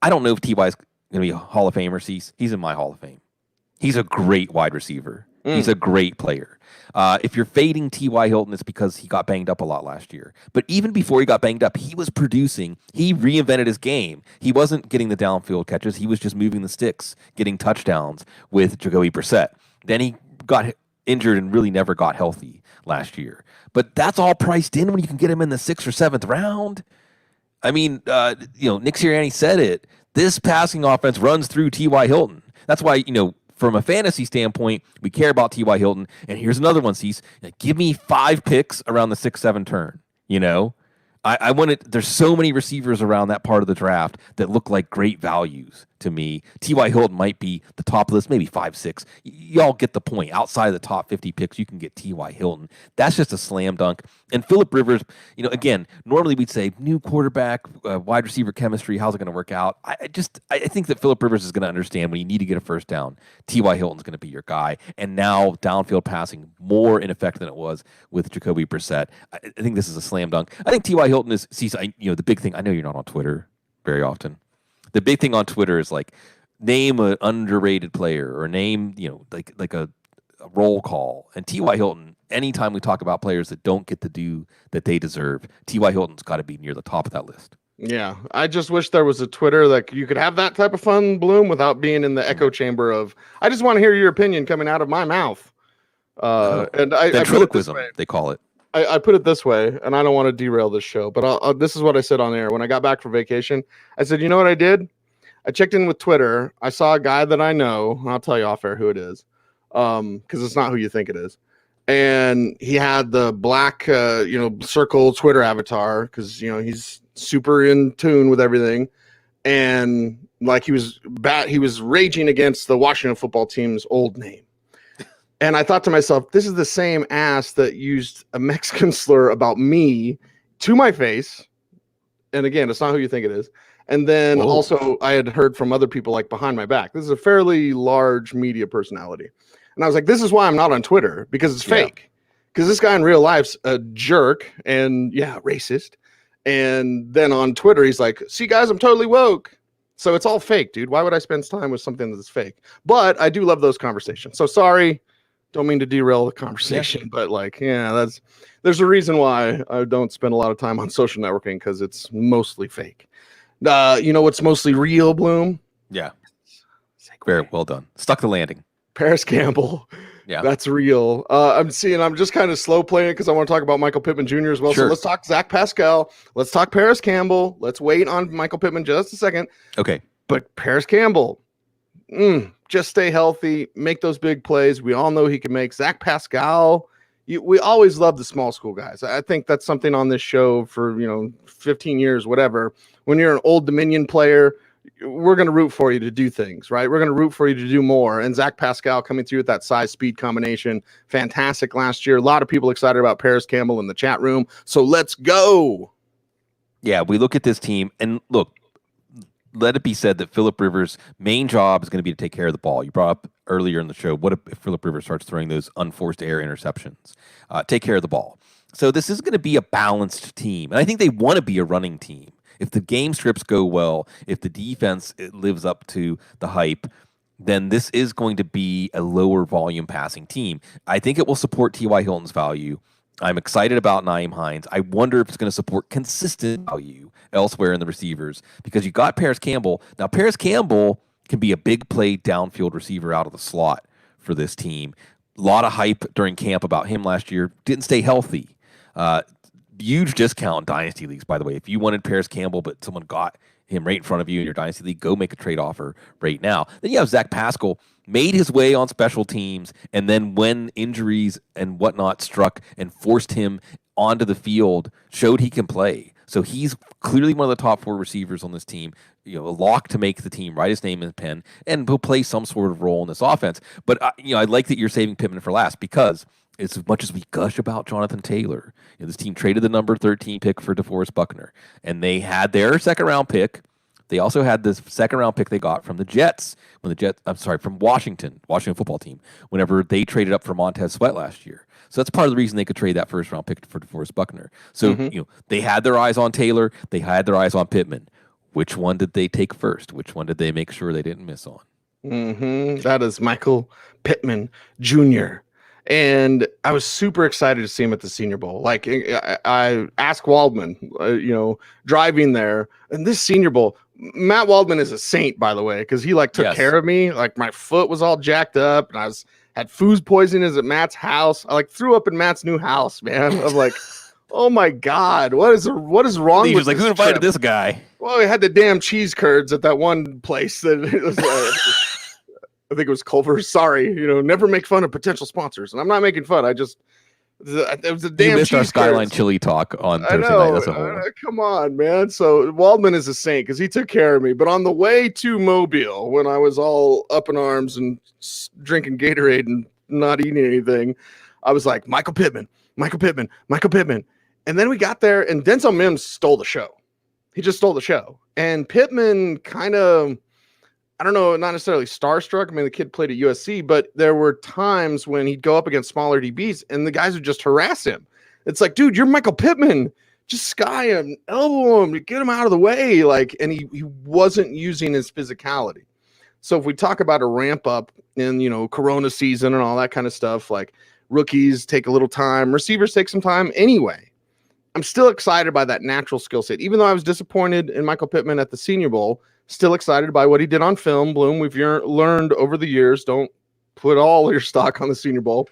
I don't know if T.Y. is going to be a Hall of Famer. He's in my Hall of Fame. He's a great wide receiver. He's a great player. If you're fading T.Y. Hilton, it's because he got banged up a lot last year. But even before he got banged up, he was producing. He reinvented his game. He wasn't getting the downfield catches. He was just moving the sticks, getting touchdowns with Jacoby Brissett. Then he got injured and really never got healthy last year. But that's all priced in when you can get him in the 6th or 7th round. I mean, Nick Sirianni said it. This passing offense runs through T.Y. Hilton. That's why, from a fantasy standpoint, we care about T.Y. Hilton. And here's another one, Cease. Give me 5 picks around the 6-7 turn. I wanted. There's so many receivers around that part of the draft that look like great values to me. T.Y. Hilton might be the top of the list, maybe 5, 6. Y'all get the point. Outside of the top 50 picks, you can get T.Y. Hilton. That's just a slam dunk. And Phillip Rivers, again, normally we'd say new quarterback, wide receiver chemistry, how's it going to work out? I think that Phillip Rivers is going to understand when you need to get a first down, T.Y. Hilton's going to be your guy. And now downfield passing more in effect than it was with Jacoby Brissett. I think this is a slam dunk. I think T.Y. Hilton is, the big thing. I know you're not on Twitter very often. The big thing on Twitter is like name an underrated player or name, like a roll call. And T.Y. Hilton, anytime we talk about players that don't get the due that they deserve, T.Y. Hilton's got to be near the top of that list. Yeah, I just wish there was a Twitter that you could have that type of fun, Bloom, without being in the echo chamber of, I just want to hear your opinion coming out of my mouth. And I put it this way. They call it. I put it this way, and I don't want to derail this show, but this is what I said on air. When I got back from vacation, I said, you know what I did? I checked in with Twitter. I saw a guy that I know. I'll tell you off air who it is, because it's not who you think it is. And he had the black, circle Twitter avatar because, he's super in tune with everything. And like he was raging against the Washington football team's old name. And I thought to myself, this is the same ass that used a Mexican slur about me to my face. And again, it's not who you think it is. And then also I had heard from other people like behind my back. This is a fairly large media personality. And I was like, this is why I'm not on Twitter, because it's fake. Because this guy in real life's a jerk and racist. And then on Twitter, he's like, see guys, I'm totally woke. So it's all fake, dude. Why would I spend time with something that's fake? But I do love those conversations. So sorry. Don't mean to derail the conversation, but there's a reason why I don't spend a lot of time on social networking, because it's mostly fake. What's mostly real, Bloom? Yeah. Very well done. Stuck the landing. Paris Campbell. Yeah. That's real. I'm just kind of slow playing it because I want to talk about Michael Pittman Jr. as well. Sure. So let's talk Zach Pascal. Let's talk Paris Campbell. Let's wait on Michael Pittman just a second. Okay. But Paris Campbell, just stay healthy, make those big plays. We all know he can make. Zach Pascal, we always love the small school guys. I think that's something on this show for 15 years, whatever. When you're an Old Dominion player, we're going to root for you to do things, right? We're going to root for you to do more. And Zach Pascal coming through with that size-speed combination, fantastic last year. A lot of people excited about Paris Campbell in the chat room. So let's go. Yeah, we look at this team, and look, let it be said that Phillip Rivers' main job is going to be to take care of the ball. You brought up earlier in the show, what if Phillip Rivers starts throwing those unforced air interceptions? Take care of the ball. So this is going to be a balanced team. And I think they want to be a running team. If the game strips go well, if the defense lives up to the hype, then this is going to be a lower volume passing team. I think it will support T.Y. Hilton's value. I'm excited about Nyheim Hines. I wonder if it's going to support consistent value elsewhere in the receivers, because you got Paris Campbell. Now, Paris Campbell can be a big play downfield receiver out of the slot for this team. A lot of hype during camp about him last year. Didn't stay healthy. Huge discount in Dynasty Leagues, by the way. If you wanted Paris Campbell, but someone got him right in front of you in your Dynasty League, go make a trade offer right now. Then you have Zach Pascal, made his way on special teams, and then when injuries and whatnot struck and forced him onto the field, showed he can play. So he's clearly one of the top 4 receivers on this team, a lock to make the team, write his name in the pen, and he'll play some sort of role in this offense. But I like that you're saving Pittman for last, because as much as we gush about Jonathan Taylor, this team traded the number 13 pick for DeForest Buckner, and they had their second-round pick. They also had this second-round pick they got from the Jets, from Washington football team, whenever they traded up for Montez Sweat last year. So that's part of the reason they could trade that first-round pick for DeForest Buckner. So, they had their eyes on Taylor. They had their eyes on Pittman. Which one did they take first? Which one did they make sure they didn't miss on? That is Michael Pittman Jr., and I was super excited to see him at the Senior Bowl. Like I asked Waldman, driving there, and this Senior Bowl, Matt Waldman is a saint, by the way, because he took care of me. Like my foot was all jacked up, and I had food poisoning at Matt's house. I threw up in Matt's new house, man. I'm like, oh my God, what is wrong with this? Who invited this guy? Well, we had the damn cheese curds at that one place that it was. I think it was Culver's. Sorry, never make fun of potential sponsors. And I'm not making fun. It was a You damn missed our cheese Skyline curds. Chili talk on I Thursday night. know. That's a whole one. Come on, man. So Waldman is a saint because he took care of me. But on the way to Mobile, when I was all up in arms and drinking Gatorade and not eating anything, I was like, Michael Pittman. And then we got there, and Denzel Mims stole the show. He just stole the show. And Pittman kind of, I don't know, not necessarily starstruck. I mean, the kid played at USC, but there were times when he'd go up against smaller DBs, and the guys would just harass him. It's like, dude, you're Michael Pittman. Just sky him, elbow him, get him out of the way. Like, and he wasn't using his physicality. So if we talk about a ramp up in, Corona season and all that kind of stuff, like rookies take a little time, receivers take some time anyway. I'm still excited by that natural skill set. Even though I was disappointed in Michael Pittman at the Senior Bowl, still excited by what he did on film. Bloom, we've learned over the years, don't put all your stock on the Senior Bowl.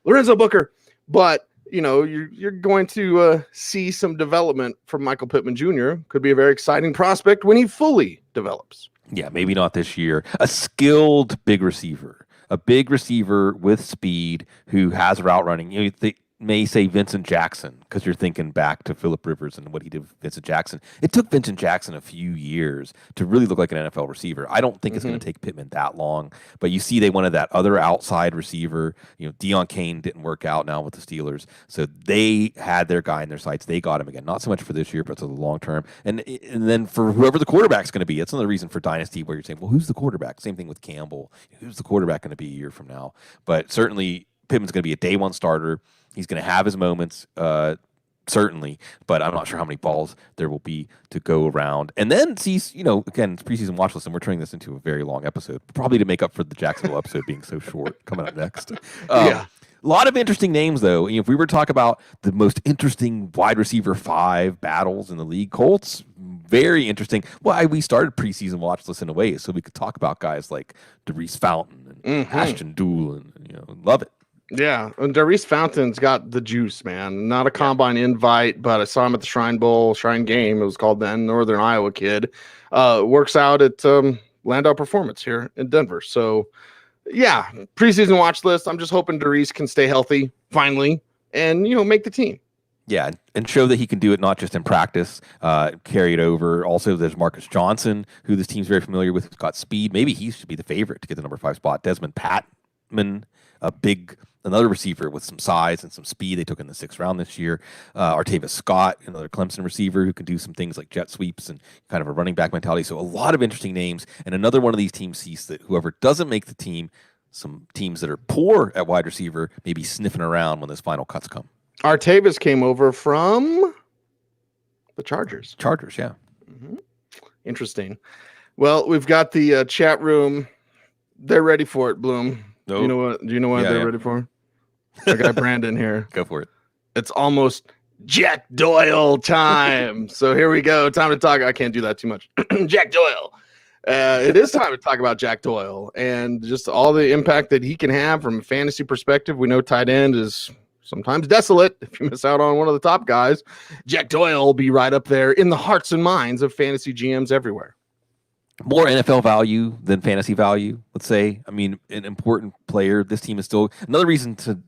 Lorenzo Booker, but you're going to see some development from Michael Pittman Jr. Could be a very exciting prospect when he fully develops. Yeah, maybe not this year. A skilled big receiver, with speed who has route running. They may say Vincent Jackson because you're thinking back to Phillip Rivers and what he did with Vincent Jackson. It took Vincent Jackson a few years to really look like an NFL receiver. I don't think it's going to take Pittman that long, but you see they wanted that other outside receiver. Deion Kane didn't work out now with the Steelers, so they had their guy in their sights. They got him again, not so much for this year, but for the long term. And then for whoever the quarterback's going to be, that's another reason for Dynasty where you're saying, well, who's the quarterback? Same thing with Campbell. Who's the quarterback going to be a year from now? But certainly Pittman's going to be a day one starter. He's going to have his moments, certainly, but I'm not sure how many balls there will be to go around. And then again, it's preseason watch list, and we're turning this into a very long episode, probably to make up for the Jacksonville episode being so short coming up next. A lot of interesting names, though. If we were to talk about the most interesting wide receiver 5 battles in the league, Colts, very interesting. Why we started preseason watch list in a way so we could talk about guys like Darius Fountain and Ashton Doolin. Love it. Yeah, and Darius Fountain's got the juice, man. Not a combine invite, but I saw him at the Shrine game. It was called then. Northern Iowa kid. Works out at Landau Performance here in Denver. So, yeah, preseason watch list. I'm just hoping Darius can stay healthy finally and, make the team. Yeah, and show that he can do it not just in practice, carry it over. Also, there's Marcus Johnson, who this team's very familiar with, who's got speed. Maybe he should be the favorite to get the number 5 spot. Desmond Patman, another receiver with some size and some speed. They took in the 6th round this year. Artavis Scott, another Clemson receiver who can do some things like jet sweeps and kind of a running back mentality. So a lot of interesting names. And another one of these teams sees that whoever doesn't make the team, some teams that are poor at wide receiver, may be sniffing around when those final cuts come. Artavis came over from the Chargers. Chargers, yeah. Interesting. Well, we've got the chat room. They're ready for it, Bloom. Nope. Do you know what they're ready for? I got Brandon here. Go for it. It's almost Jack Doyle time. So here we go. Time to talk. I can't do that too much. Jack Doyle. It is time to talk about Jack Doyle and just all the impact that he can have from a fantasy perspective. We know tight end is sometimes desolate if you miss out on one of the top guys. Jack Doyle will be right up there in the hearts and minds of fantasy GMs everywhere. More NFL value than fantasy value, let's say. I mean, an important player. This team is still another reason to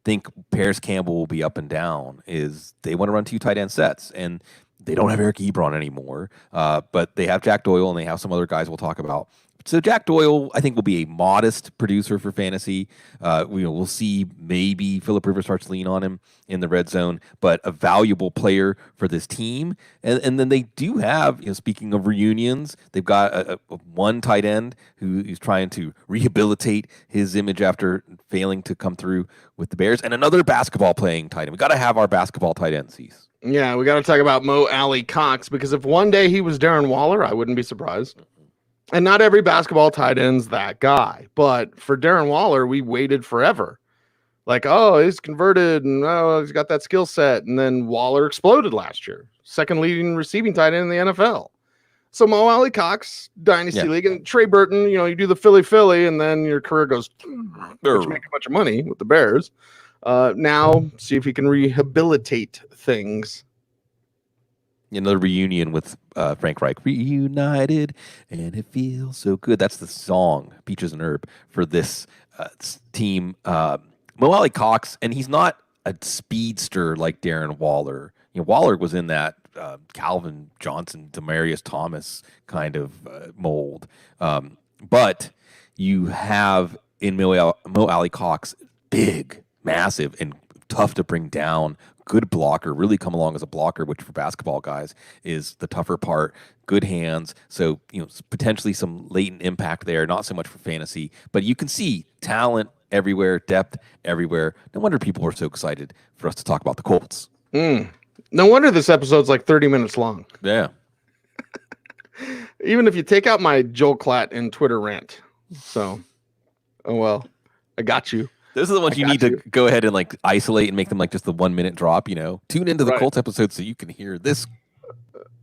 think Paris Campbell will be up and down is they want to run 2 tight end sets, and they don't have Eric Ebron anymore, but they have Jack Doyle and they have some other guys we'll talk about. So Jack Doyle, I think, will be a modest producer for fantasy. We'll see maybe Phillip Rivers starts to lean on him in the red zone, but a valuable player for this team. And then they do have, speaking of reunions, they've got a one tight end who's trying to rehabilitate his image after failing to come through with the Bears, and another basketball playing tight end. We got to have our basketball tight end, Cease. Yeah, we got to talk about Mo Alley Cox, because if one day he was Darren Waller, I wouldn't be surprised. And not every basketball tight end's that guy. But for Darren Waller, we waited forever. Like, oh, he's converted and he's got that skill set. And then Waller exploded last year. Second leading receiving tight end in the NFL. So Mo Alley Cox, Dynasty League, and Trey Burton, you do the Philly, and then your career goes, but you make a bunch of money with the Bears. Now, see if he can rehabilitate things. Another reunion with Frank Reich. Reunited, and it feels so good. That's the song, Peaches and Herb, for this team. Mo Alley Cox, and he's not a speedster like Darren Waller. Waller was in that Calvin Johnson, Demaryius Thomas kind of mold. But you have in Mo Alley Cox, big, massive, and tough to bring down. Good blocker, really come along as a blocker, which for basketball guys is the tougher part. Good hands, so potentially some latent impact there. Not so much for fantasy, but you can see talent everywhere, depth everywhere. No wonder people were so excited for us to talk about the Colts. No wonder this episode's like 30 minutes long. Yeah. Even if you take out my Joel Klatt and Twitter rant. So, oh well, I got you. Those are the ones you need to go ahead and like isolate and make them like just the 1 minute drop. Tune into the Colts episode so you can hear this.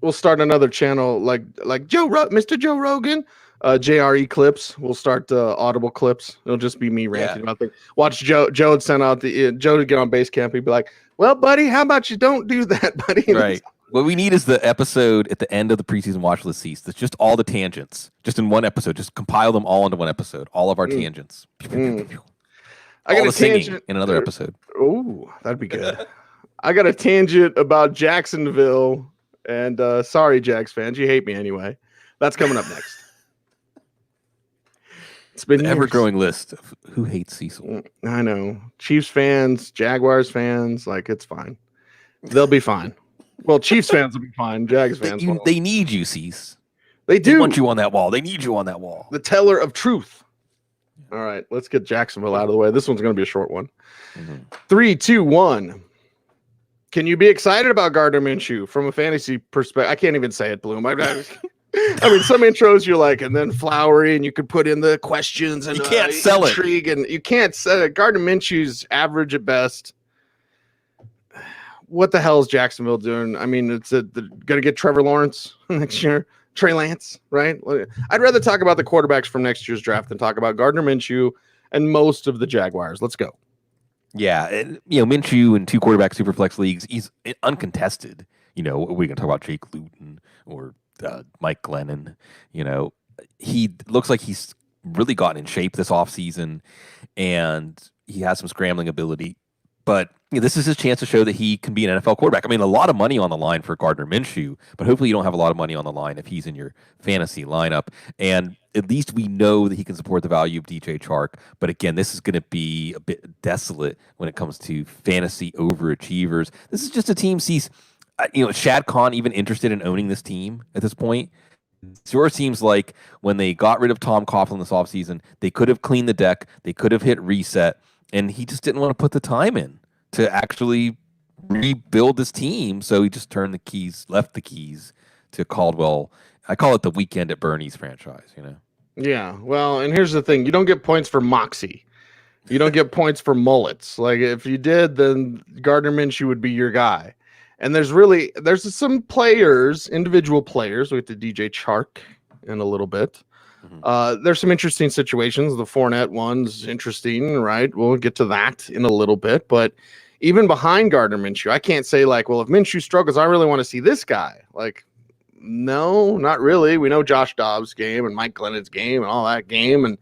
We'll start another channel like Mr. Joe Rogan, JRE clips. We'll start Audible clips. It'll just be me ranting about things. Watch Joe. Joe would send out Joe to get on base camp. He'd be like, "Well, buddy, how about you don't do that, buddy?" Right. What we need is the episode at the end of the preseason watch list cease. That's just all the tangents, just in one episode. Just compile them all into one episode. All of our tangents. I got a tangent in another episode. Oh, that'd be good. I got a tangent about Jacksonville, and sorry, Jags fans, you hate me anyway. That's coming up next. It's been an ever-growing list of who hates Cecil. I know. Chiefs fans, Jaguars fans, like it's fine. They'll be fine. Well, Chiefs fans will be fine. Jags fans won't. They need you, Cease. They do. They want you on that wall. They need you on that wall. The teller of truth. All right, let's get Jacksonville out of the way. This one's going to be a short one. 3, 2, 1. Can you be excited about Gardner Minshew from a fantasy perspective? I can't even say it, Bloom. I mean, some intros you're like, and then flowery, and you could put in the questions and you can't sell intrigue, and you can't sell it. Gardner Minshew's average at best. What the hell is Jacksonville doing? I mean, they're going to get Trevor Lawrence next year. Trey Lance, right? I'd rather talk about the quarterbacks from next year's draft than talk about Gardner Minshew and most of the Jaguars. Let's go. Yeah, Minshew in 2 quarterback superflex leagues, he's uncontested. We can talk about Jake Luton or Mike Glennon. He looks like he's really gotten in shape this offseason, and he has some scrambling ability. But this is his chance to show that he can be an NFL quarterback. I mean, a lot of money on the line for Gardner Minshew, but hopefully you don't have a lot of money on the line if he's in your fantasy lineup. And at least we know that he can support the value of DJ Chark. But again, this is going to be a bit desolate when it comes to fantasy overachievers. This is just a team sees, Shad Khan even interested in owning this team at this point. It sure seems like when they got rid of Tom Coughlin this offseason, they could have cleaned the deck, they could have hit reset, and he just didn't want to put the time in to actually rebuild this team. So he just left the keys to Caldwell. I call it the weekend at Bernie's franchise, Yeah, well, and here's the thing. You don't get points for moxie. You don't get points for mullets. Like, if you did, then Gardner Minshew would be your guy. And there's some players, individual players, with the DJ Chark in a little bit. There's some interesting situations. The Fournette one's interesting, right? We'll get to that in a little bit. But even behind Gardner Minshew, I can't say like, well, if Minshew struggles, I really want to see this guy. Like, no, not really. We know Josh Dobbs' game and Mike Glennon's game and all that game. And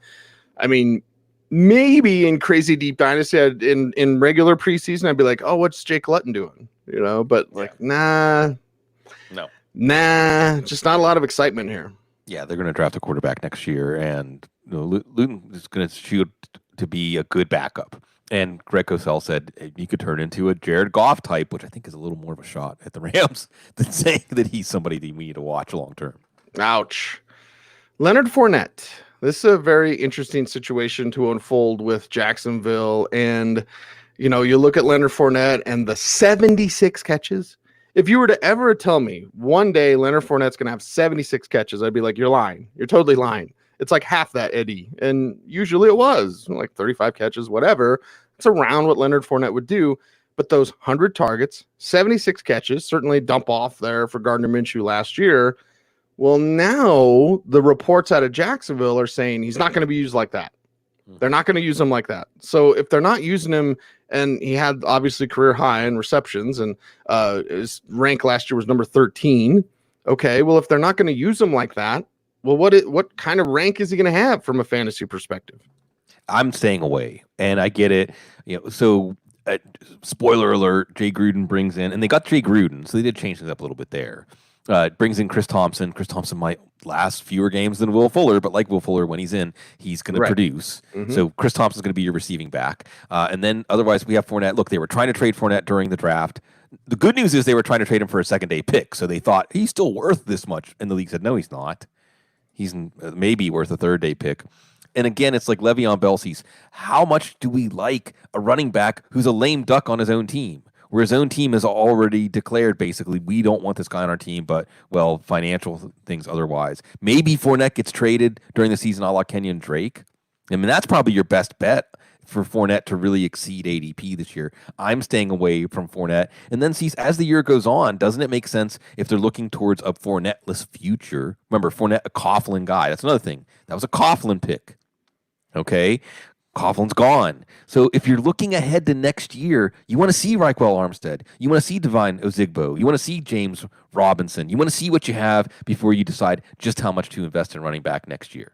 I mean, maybe in crazy deep dynasty, in regular preseason, I'd be like, oh, what's Jake Luton doing? But like, nah, just not a lot of excitement here. Yeah, they're going to draft a quarterback next year, and Luton is going to shoot to be a good backup. And Greg Cosell said he could turn into a Jared Goff type, which I think is a little more of a shot at the Rams than saying that he's somebody that we need to watch long term. Ouch. Leonard Fournette. This is a very interesting situation to unfold with Jacksonville. And, you look at Leonard Fournette and the 76 catches. If you were to ever tell me one day Leonard Fournette's going to have 76 catches, I'd be like, you're lying. You're totally lying. It's like half that, Eddie. And usually it was like 35 catches, whatever. It's around what Leonard Fournette would do. But those 100 targets, 76 catches, certainly dump off there for Gardner Minshew last year. Well, now the reports out of Jacksonville are saying he's not going to be used like that. They're not going to use him like that. So if they're not using him, and he had obviously career high in receptions, and his rank last year was number 13. Okay, well, if they're not going to use him like that, well, what kind of rank is he going to have from a fantasy perspective? I'm staying away, and I get it. So spoiler alert, Jay Gruden brings in, and they got Jay Gruden, so they did change things up a little bit there. Brings in Chris Thompson. Chris Thompson might last fewer games than Will Fuller, but like Will Fuller, when he's in, he's going to produce. So Chris Thompson's going to be your receiving back. And then otherwise, we have Fournette. Look, they were trying to trade Fournette during the draft. The good news is they were trying to trade him for a second-day pick, so they thought he's still worth this much. And the league said, no, he's not. He's maybe worth a third-day pick. And again, it's like Le'Veon Bell sees, how much do we like a running back who's a lame duck on his own team? Where his own team has already declared, basically, we don't want this guy on our team, but, well, financial things otherwise. Maybe Fournette gets traded during the season a la Kenyon Drake. I mean, that's probably your best bet for Fournette to really exceed ADP this year. I'm staying away from Fournette. And then, as the year goes on, doesn't it make sense if they're looking towards a Fournette-less future? Remember, Fournette, a Coughlin guy. That's another thing. That was a Coughlin pick. Okay? Coughlin's gone. So if you're looking ahead to next year, you want to see Raquel Armstead. You want to see Devine Ozigbo. You want to see James Robinson. You want to see what you have before you decide just how much to invest in running back next year.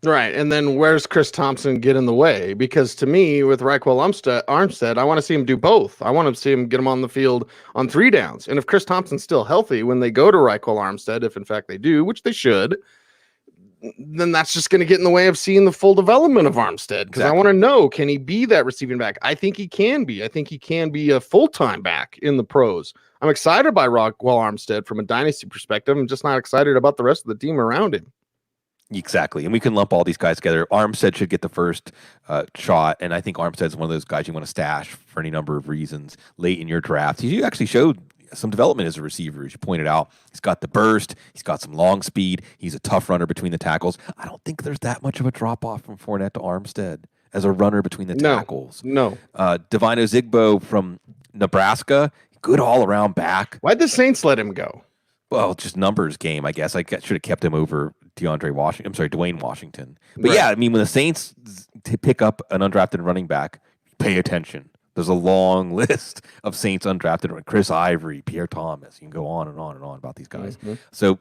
Right. And then where's Chris Thompson get in the way? Because to me, with Raquel Armstead, I want to see him do both. I want to see him get him on the field on 3 downs. And if Chris Thompson's still healthy when they go to Raquel Armstead, if in fact they do, which they should, then that's just going to get in the way of seeing the full development of Armstead. Because I want to know, can he be that receiving back? I think he can be. I think he can be a full-time back in the pros. I'm excited by Raquel Armstead from a dynasty perspective. I'm just not excited about the rest of the team around him. Exactly. And we can lump all these guys together. Armstead should get the first shot. And I think Armstead's one of those guys you want to stash for any number of reasons late in your draft. He actually showed some development as a receiver, as you pointed out. He's got the burst. He's got some long speed. He's a tough runner between the tackles. I don't think there's that much of a drop-off from Fournette to Armstead as a runner between the tackles. No. Devine Ozigbo from Nebraska, good all-around back. Why'd the Saints let him go? Well, just numbers game, I guess. I should have kept him over Dwayne Washington. But yeah, I mean, when the Saints pick up an undrafted running back, pay attention. There's a long list of Saints undrafted. Chris Ivory, Pierre Thomas. You can go on and on and on about these guys. So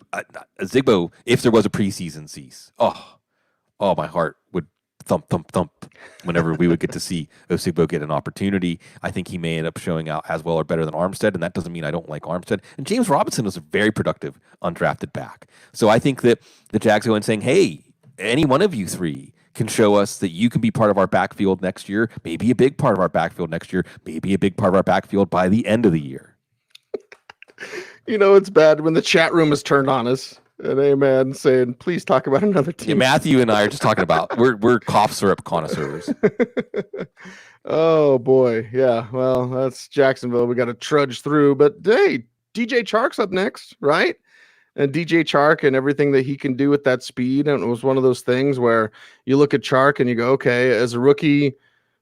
Zigbo, if there was a preseason cease, my heart would thump, thump, thump whenever we would get to see Ozigbo get an opportunity. I think he may end up showing out as well or better than Armstead, and that doesn't mean I don't like Armstead. And James Robinson was a very productive undrafted back. So I think that the Jags go in saying, hey, any one of you three can show us that you can be part of our backfield next year, maybe a big part of our backfield next year, maybe a big part of our backfield by the end of the year. You know, it's bad when the chat room is turned on us. And amen saying, please talk about another team. Yeah, Matthew and I are just talking about, we're cough syrup connoisseurs. Oh, boy. Yeah, well, that's Jacksonville. We got to trudge through. But, hey, DJ Chark's up next, right? And DJ Chark and everything that he can do with that speed. And it was one of those things where you look at Chark and you go, okay, as a rookie,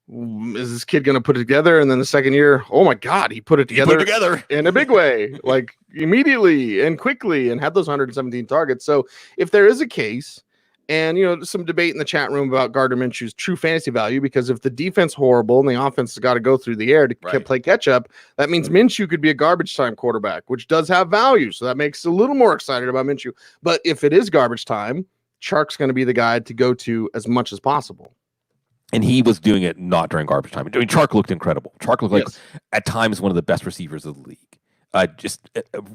is this kid going to put it together? And then the second year, oh my God, he put it together in a big way, like immediately and quickly, and had those 117 targets. So if there is a case, and, you know, some debate in the chat room about Gardner Minshew's true fantasy value, because if the defense horrible and the offense has got to go through the air to play catch up, that means Minshew could be a garbage time quarterback, which does have value. So that makes a little more excited about Minshew. But if it is garbage time, Chark's going to be the guy to go to as much as possible. And he was doing it not during garbage time. I mean, Chark looked incredible. Chark looked like, at times, one of the best receivers of the league.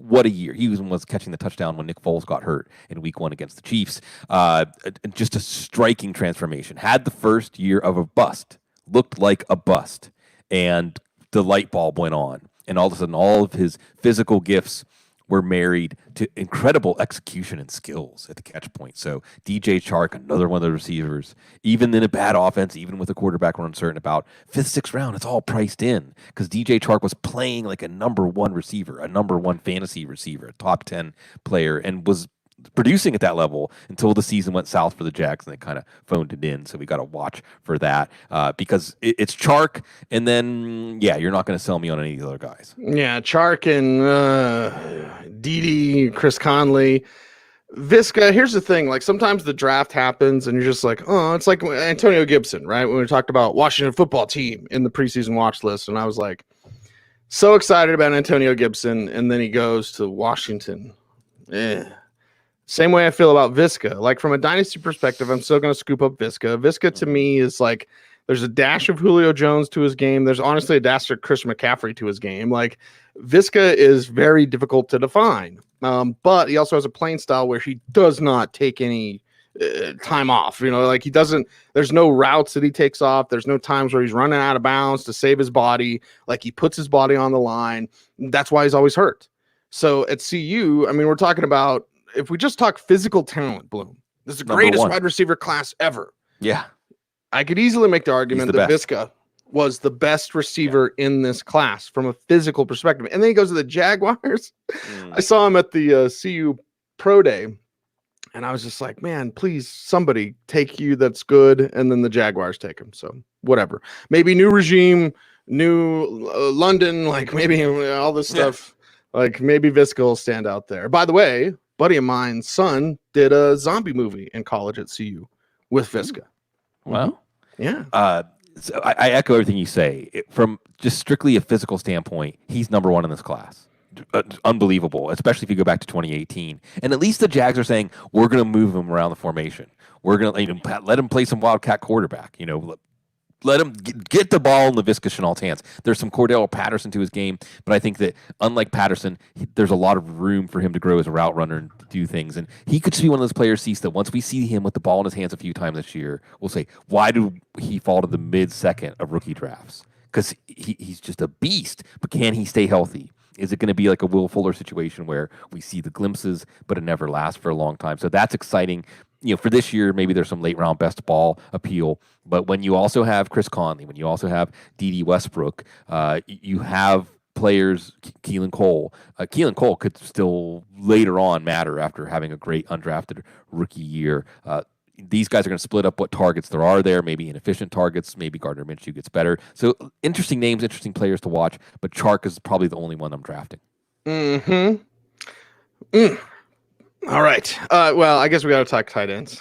What a year. He was catching the touchdown when Nick Foles got hurt in week 1 against the Chiefs. Just a striking transformation. Had the first year of a bust. Looked like a bust. And the light bulb went on. And all of a sudden, all of his physical gifts were married to incredible execution and skills at the catch point. So DJ Chark, another one of the receivers, even in a bad offense, even with a quarterback we're uncertain about, 5th, 6th round, it's all priced in because DJ Chark was playing like a number 1 receiver, a number 1 fantasy receiver, a top 10 player, and was producing at that level until the season went south for the Jags and they kind of phoned it in. So we got to watch for that because it's Chark. And then, you're not going to sell me on any of the other guys. Yeah, Chark and Dede, Chris Conley, Visca. Here's the thing. Like sometimes the draft happens and you're just like, oh, it's like Antonio Gibson, right? When we talked about Washington football team in the preseason watch list. And I was like, so excited about Antonio Gibson. And then he goes to Washington. Same way I feel about Visca. Like from a dynasty perspective, I'm still going to scoop up Visca. Visca to me is like There's a dash of Julio Jones to his game. There's honestly a dash of Chris McCaffrey to his game. Like Visca is very difficult to define. But he also has a playing style where he does not take any time off. Like he doesn't. There's no routes that he takes off. There's no times where he's running out of bounds to save his body. Like he puts his body on the line. That's why he's always hurt. So at CU, I mean, we're talking about, if we just talk physical talent, Bloom, this is the greatest wide receiver class ever. Yeah. I could easily make the argument that Visca was the best receiver in this class from a physical perspective. And then he goes to the Jaguars. I saw him at the CU Pro Day, and I was just like, man, please, somebody take you that's good. And then the Jaguars take him. So whatever. Maybe new regime, new London, like maybe all this stuff. Like maybe Visca will stand out there. By the way, buddy of mine's son did a zombie movie in college at CU with Visca. Wow. Yeah. So I echo everything you say. From just strictly a physical standpoint, he's number one in this class. Unbelievable, especially if you go back to 2018. And at least the Jags are saying, we're going to move him around the formation. We're going to let him play some wildcat quarterback. Let him get the ball in Laviska Chenault's hands. There's some Cordell Patterson to his game, but I think that unlike Patterson, there's a lot of room for him to grow as a route runner and do things. And he could be one of those players, Cease, that once we see him with the ball in his hands a few times this year, we'll say, why did he fall to the mid-second of rookie drafts? Because he's just a beast, but can he stay healthy? Is it going to be like a Will Fuller situation where we see the glimpses, but it never lasts for a long time? So that's exciting. For this year, maybe there's some late round best ball appeal. But when you also have Chris Conley, when you also have D.D. Westbrook, you have players, Keelan Cole. Keelan Cole could still later on matter after having a great undrafted rookie year. These guys are going to split up what targets there are there, maybe inefficient targets, maybe Gardner Minshew gets better. So interesting names, interesting players to watch, but Chark is probably the only one I'm drafting. All right. Well, I guess we got to talk tight ends.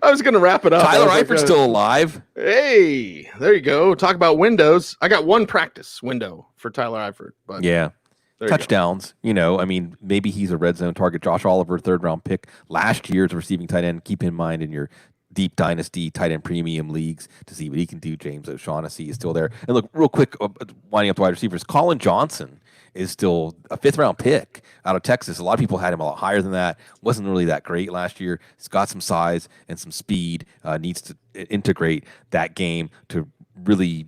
I was going to wrap it up. Tyler Eifert's still alive. Hey, there you go. Talk about windows. I got one practice window for Tyler Eifert. But yeah. Touchdowns, maybe he's a red zone target. Josh Oliver, 3rd-round pick last year's receiving tight end. Keep in mind in your deep dynasty tight end premium leagues to see what he can do. James O'Shaughnessy is still there. And look, real quick, winding up the wide receivers, Colin Johnson is still a 5th-round pick out of Texas. A lot of people had him a lot higher than that. Wasn't really that great last year. He's got some size and some speed. Needs to integrate that game to really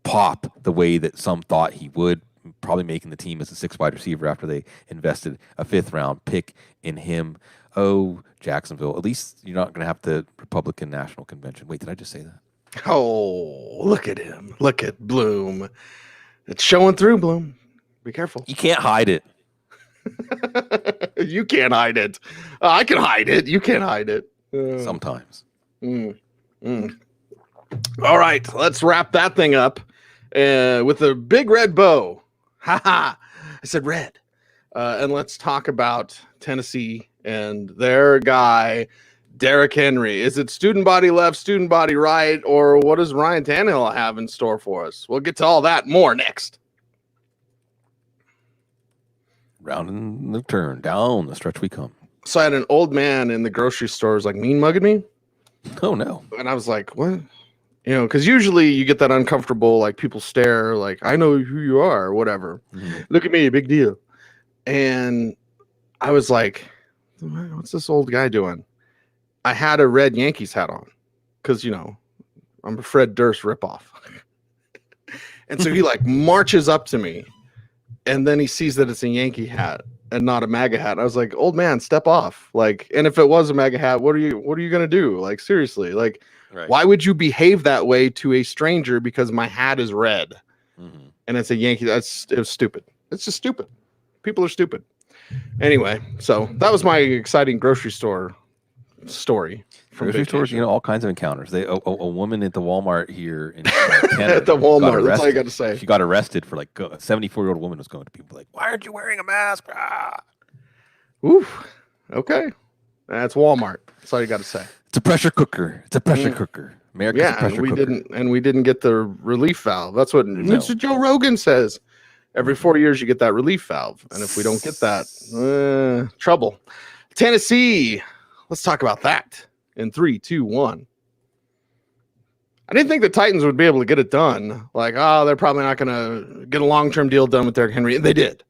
pop the way that some thought he would. Probably making the team as a 6th wide receiver after they invested a 5th-round pick in him. Oh, Jacksonville. At least you're not going to have the Republican National Convention. Wait, did I just say that? Oh, look at him. Look at Bloom. It's showing through, Bloom. Be careful. You can't hide it. You can't hide it. I can hide it. You can't hide it. Sometimes. All right. Let's wrap that thing up with a big red bow. I said red. And let's talk about Tennessee and their guy, Derrick Henry. Is it student body left, student body right, or what does Ryan Tannehill have in store for us? We'll get to all that more next. Round and the turn, down the stretch we come. So I had an old man in the grocery store was like mean mugging me. Oh, no. And I was like, what? Because usually you get that uncomfortable, like people stare, like, I know who you are, or whatever. Mm-hmm. Look at me, big deal. And I was like, what's this old guy doing? I had a red Yankees hat on because, I'm a Fred Durst ripoff. And so he like marches up to me and then he sees that it's a Yankee hat and not a MAGA hat. I was like, old man, step off. Like, and if it was a MAGA hat, what are you going to do? Like, seriously, like, right. Why would you behave that way to a stranger because my hat is red and it's a Yankee? It was stupid. It's just stupid. People are stupid. Anyway, so that was my exciting grocery store story. Grocery stores, all kinds of encounters. A woman at the Walmart here in Canada at the Walmart. That's all I got to say. She got arrested for like a 74-year-old woman was going to people like, "Why aren't you wearing a mask?" Oof. Okay, that's Walmart. That's all you got to say. It's a pressure cooker. It's a pressure cooker. America's a pressure cooker. We didn't get the relief valve. That's what Mr. Joe Rogan says. Every 4 years you get that relief valve, and if we don't get that, trouble. Tennessee. Let's talk about that in 3, 2, 1. I didn't think the Titans would be able to get it done. Like, oh, they're probably not going to get a long-term deal done with Derrick Henry. And they did.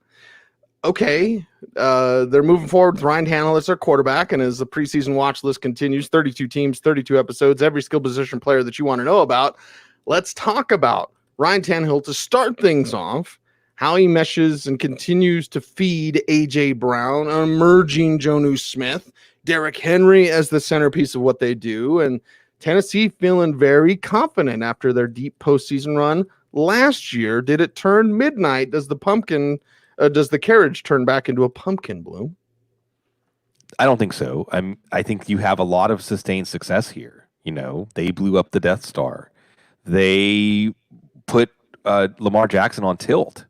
Okay. They're moving forward with Ryan Tannehill as their quarterback. And as the preseason watch list continues, 32 teams, 32 episodes, every skill position player that you want to know about. Let's talk about Ryan Tannehill to start things off, how he meshes and continues to feed A.J. Brown, an emerging Jonnu Smith, Derrick Henry as the centerpiece of what they do, and Tennessee feeling very confident after their deep postseason run last year. Did it turn midnight? Does the carriage turn back into a pumpkin, Bloom? I don't think so. I think you have a lot of sustained success here. They blew up the Death Star. They put Lamar Jackson on tilt.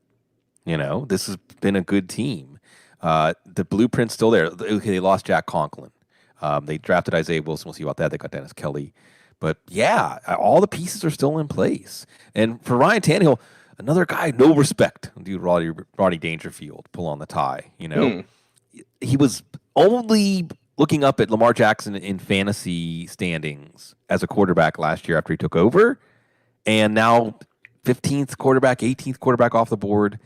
This has been a good team. The blueprint's still there. Okay, they lost Jack Conklin. They drafted Isaiah Wilson. We'll see about that. They got Dennis Kelly. But yeah, all the pieces are still in place. And for Ryan Tannehill, another guy, no respect. Dude, Rodney Dangerfield, pull on the tie. He was only looking up at Lamar Jackson in fantasy standings as a quarterback last year after he took over. And now 15th quarterback, 18th quarterback off the board.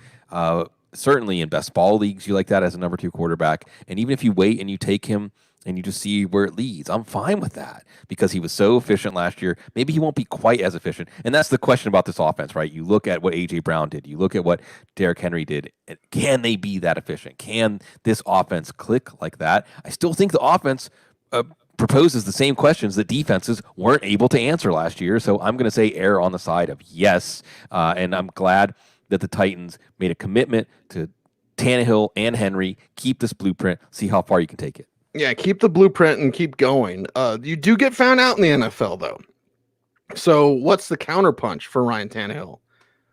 Certainly in best ball leagues, you like that as a number 2 quarterback. And even if you wait and you take him and you just see where it leads, I'm fine with that because he was so efficient last year. Maybe he won't be quite as efficient. And that's the question about this offense, right? You look at what A.J. Brown did. You look at what Derrick Henry did. Can they be that efficient? Can this offense click like that? I still think the offense proposes the same questions that defenses weren't able to answer last year. So I'm going to say err on the side of yes. And I'm glad that the Titans made a commitment to Tannehill and Henry. Keep this blueprint. See how far you can take it. Yeah, keep the blueprint and keep going. You do get found out in the NFL, though. So what's the counterpunch for Ryan Tannehill?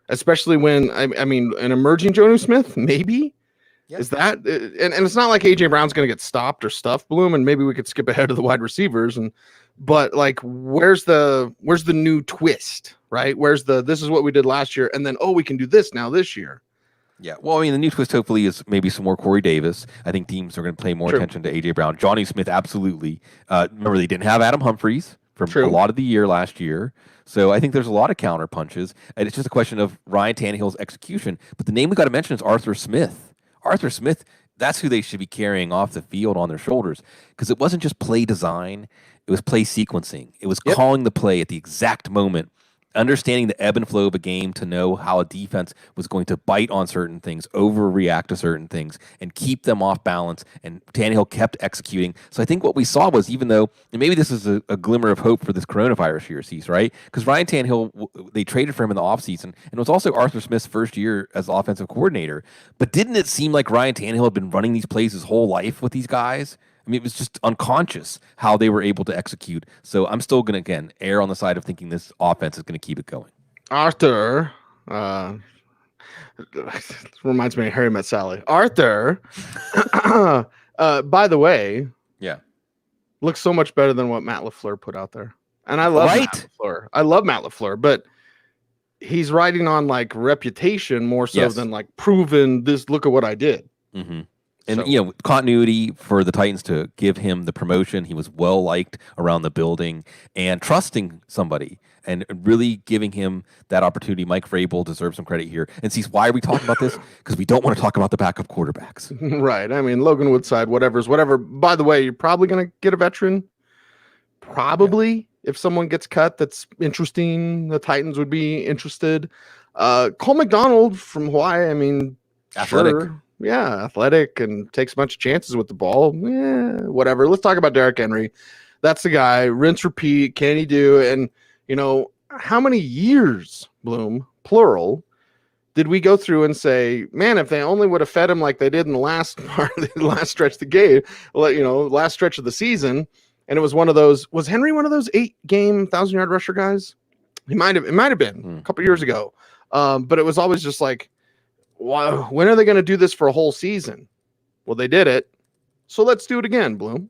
Especially when, I mean, an emerging Jonnu Smith, maybe? Yeah. Is that and it's not like A.J. Brown's going to get stopped or stuffed, Bloom, and maybe we could skip ahead to the wide receivers. But like, where's the new twist, right? This is what we did last year, and then, we can do this now this year. Yeah, well, I mean, the new twist hopefully is maybe some more Corey Davis. I think teams are going to pay more attention to A.J. Brown. Johnny Smith, absolutely. Remember, they didn't have Adam Humphries for a lot of the year last year. So I think there's a lot of counter punches, and it's just a question of Ryan Tannehill's execution. But the name we got to mention is Arthur Smith. Arthur Smith, that's who they should be carrying off the field on their shoulders because it wasn't just play design. It was play sequencing. It was calling the play at the exact moment, understanding the ebb and flow of a game to know how a defense was going to bite on certain things, overreact to certain things, and keep them off balance. And Tannehill kept executing. So I think what we saw was, even though, and maybe this is a glimmer of hope for this coronavirus year, Cecil, right? Because Ryan Tannehill, they traded for him in the offseason, and it was also Arthur Smith's first year as offensive coordinator. But didn't it seem like Ryan Tannehill had been running these plays his whole life with these guys? I mean, it was just unconscious how they were able to execute. So I'm still going to, again, err on the side of thinking this offense is going to keep it going. Arthur, reminds me of Harry Met Sally. Arthur, by the way, looks so much better than what Matt LaFleur put out there. And I love Matt LaFleur. I love Matt LaFleur, but he's riding on like reputation more so than like proven this. Look at what I did. Mm-hmm. And, continuity for the Titans to give him the promotion. He was well-liked around the building and trusting somebody and really giving him that opportunity. Mike Vrabel deserves some credit here. And see, why are we talking about this? Because we don't want to talk about the backup quarterbacks. Right. I mean, Logan Woodside, whatever. By the way, you're probably going to get a veteran. Probably. Yeah. If someone gets cut that's interesting, the Titans would be interested. Cole McDonald from Hawaii, I mean, athletic. Sure. Yeah, athletic and takes a bunch of chances with the ball. Yeah, whatever. Let's talk about Derrick Henry. That's the guy. Rinse, repeat. Can he do? And, how many years, Bloom, plural, did we go through and say, man, if they only would have fed him like they did in the last part, the last stretch of the game, last stretch of the season, and it was one of those. Was Henry one of those 8-game 1,000-yard rusher guys? It might have been a couple years ago. But it was always just like, wow, when are they going to do this for a whole season? Well, they did it. So let's do it again, Bloom.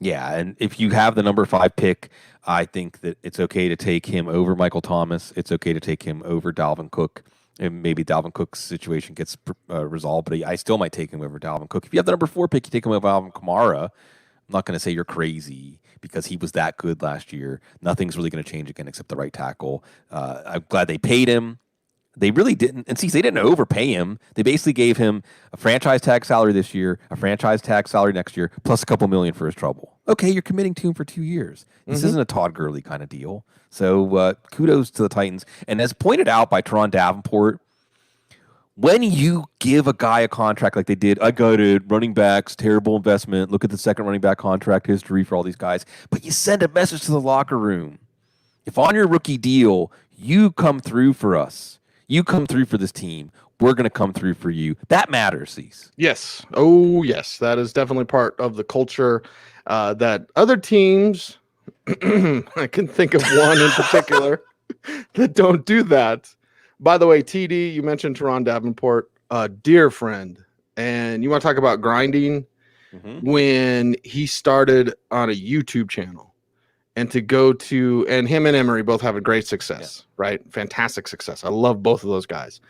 Yeah, and if you have the number 5 pick, I think that it's okay to take him over Michael Thomas. It's okay to take him over Dalvin Cook. And maybe Dalvin Cook's situation gets resolved, but I still might take him over Dalvin Cook. If you have the number 4 pick, you take him over Alvin Kamara. I'm not going to say you're crazy because he was that good last year. Nothing's really going to change again except the right tackle. I'm glad they paid him. They really didn't, and see, they didn't overpay him. They basically gave him a franchise tag salary this year, a franchise tag salary next year, plus a couple million for his trouble. Okay, you're committing to him for 2 years. This isn't a Todd Gurley kind of deal. So kudos to the Titans. And as pointed out by Teron Davenport, when you give a guy a contract like they did, I got it, running backs, terrible investment. Look at the second running back contract history for all these guys. But you send a message to the locker room. If on your rookie deal, you come through for us, you come through for this team, we're going to come through for you. That matters, Cecil. Yes. Oh, yes. That is definitely part of the culture that other teams, I can think of one in particular, that don't do that. By the way, TD, you mentioned Teron Davenport, a dear friend. And you want to talk about grinding? When he started on a YouTube channel. And to go to, and him and Emery both have a great success, right? Fantastic success. I love both of those guys.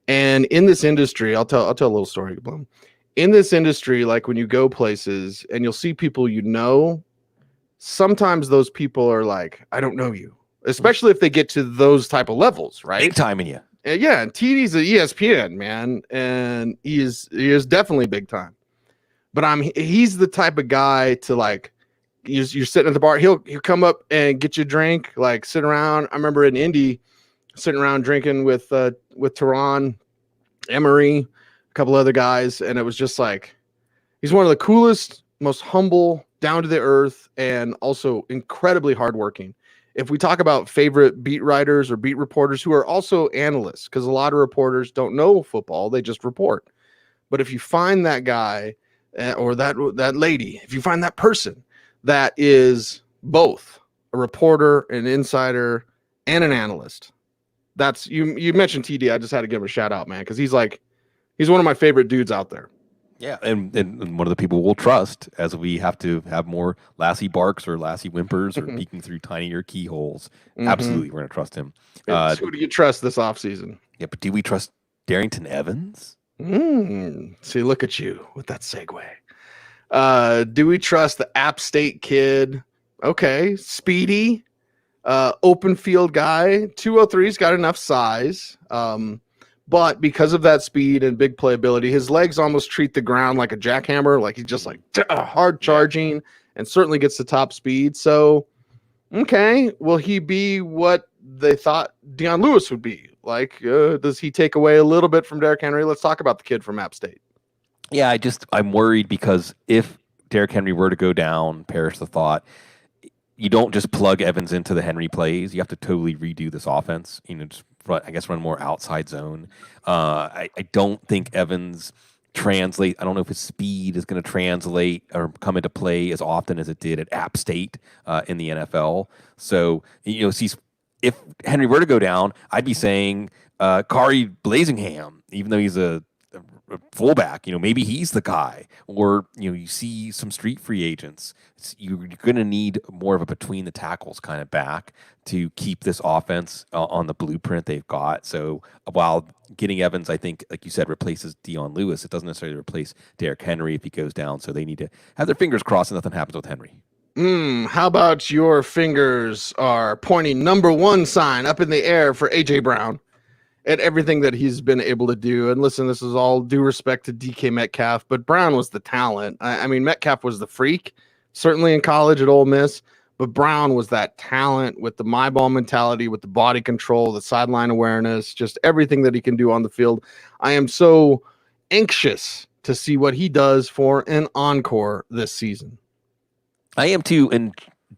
And in this industry, I'll tell a little story, Bloom. In this industry, like when you go places and you'll see people you know, sometimes those people are like, I don't know you, especially if they get to those type of levels, right? Big time in you. Yeah, and TD's at ESPN, man, and he is definitely big time. But he's the type of guy to like, you're sitting at the bar, he'll come up and get you a drink, like sit around. I remember in Indy sitting around drinking with Teron, Emery, a couple other guys, and it was just like, he's one of the coolest, most humble, down to the earth, and also incredibly hardworking. If we talk about favorite beat writers or beat reporters who are also analysts, because a lot of reporters don't know football, they just report. But if you find that guy or that lady, if you find that person that is both a reporter, an insider, and an analyst. That's you mentioned TD. I just had to give him a shout out, man, because he's one of my favorite dudes out there. Yeah, and one of the people we'll trust as we have to have more Lassie barks or Lassie whimpers or peeking through tinier keyholes. Absolutely, we're going to trust him. Who do you trust this offseason? Yeah, but do we trust Darrington Evans? See, look at you with that segue. Do we trust the App State kid? Okay. Speedy, open field guy. 203's got enough size. But because of that speed and big playability, his legs almost treat the ground like a jackhammer. Like he's just like hard charging and certainly gets the top speed. So, okay. Will he be what they thought Deion Lewis would be? Like, does he take away a little bit from Derrick Henry? Let's talk about the kid from App State. Yeah, I'm worried because if Derrick Henry were to go down, perish the thought, you don't just plug Evans into the Henry plays. You have to totally redo this offense. Just run more outside zone. I don't think Evans translate. I don't know if his speed is going to translate or come into play as often as it did at App State in the NFL. So, if Henry were to go down, I'd be saying Kari Blazingham, even though he's a fullback, maybe he's the guy. Or you see some street free agents. You're going to need more of a between the tackles kind of back to keep this offense on the blueprint they've got. So while getting Evans, I think, like you said, replaces Deion Lewis, it doesn't necessarily replace Derrick Henry if he goes down. So they need to have their fingers crossed and nothing happens with Henry. How about your fingers are pointing number one sign up in the air for A.J. Brown and everything that he's been able to do? And listen, this is all due respect to DK Metcalf, but Brown was the talent. I mean, Metcalf was the freak, certainly in college at Ole Miss, but Brown was that talent with the my ball mentality, with the body control, the sideline awareness, just everything that he can do on the field. I am so anxious to see what he does for an encore this season. I am too. And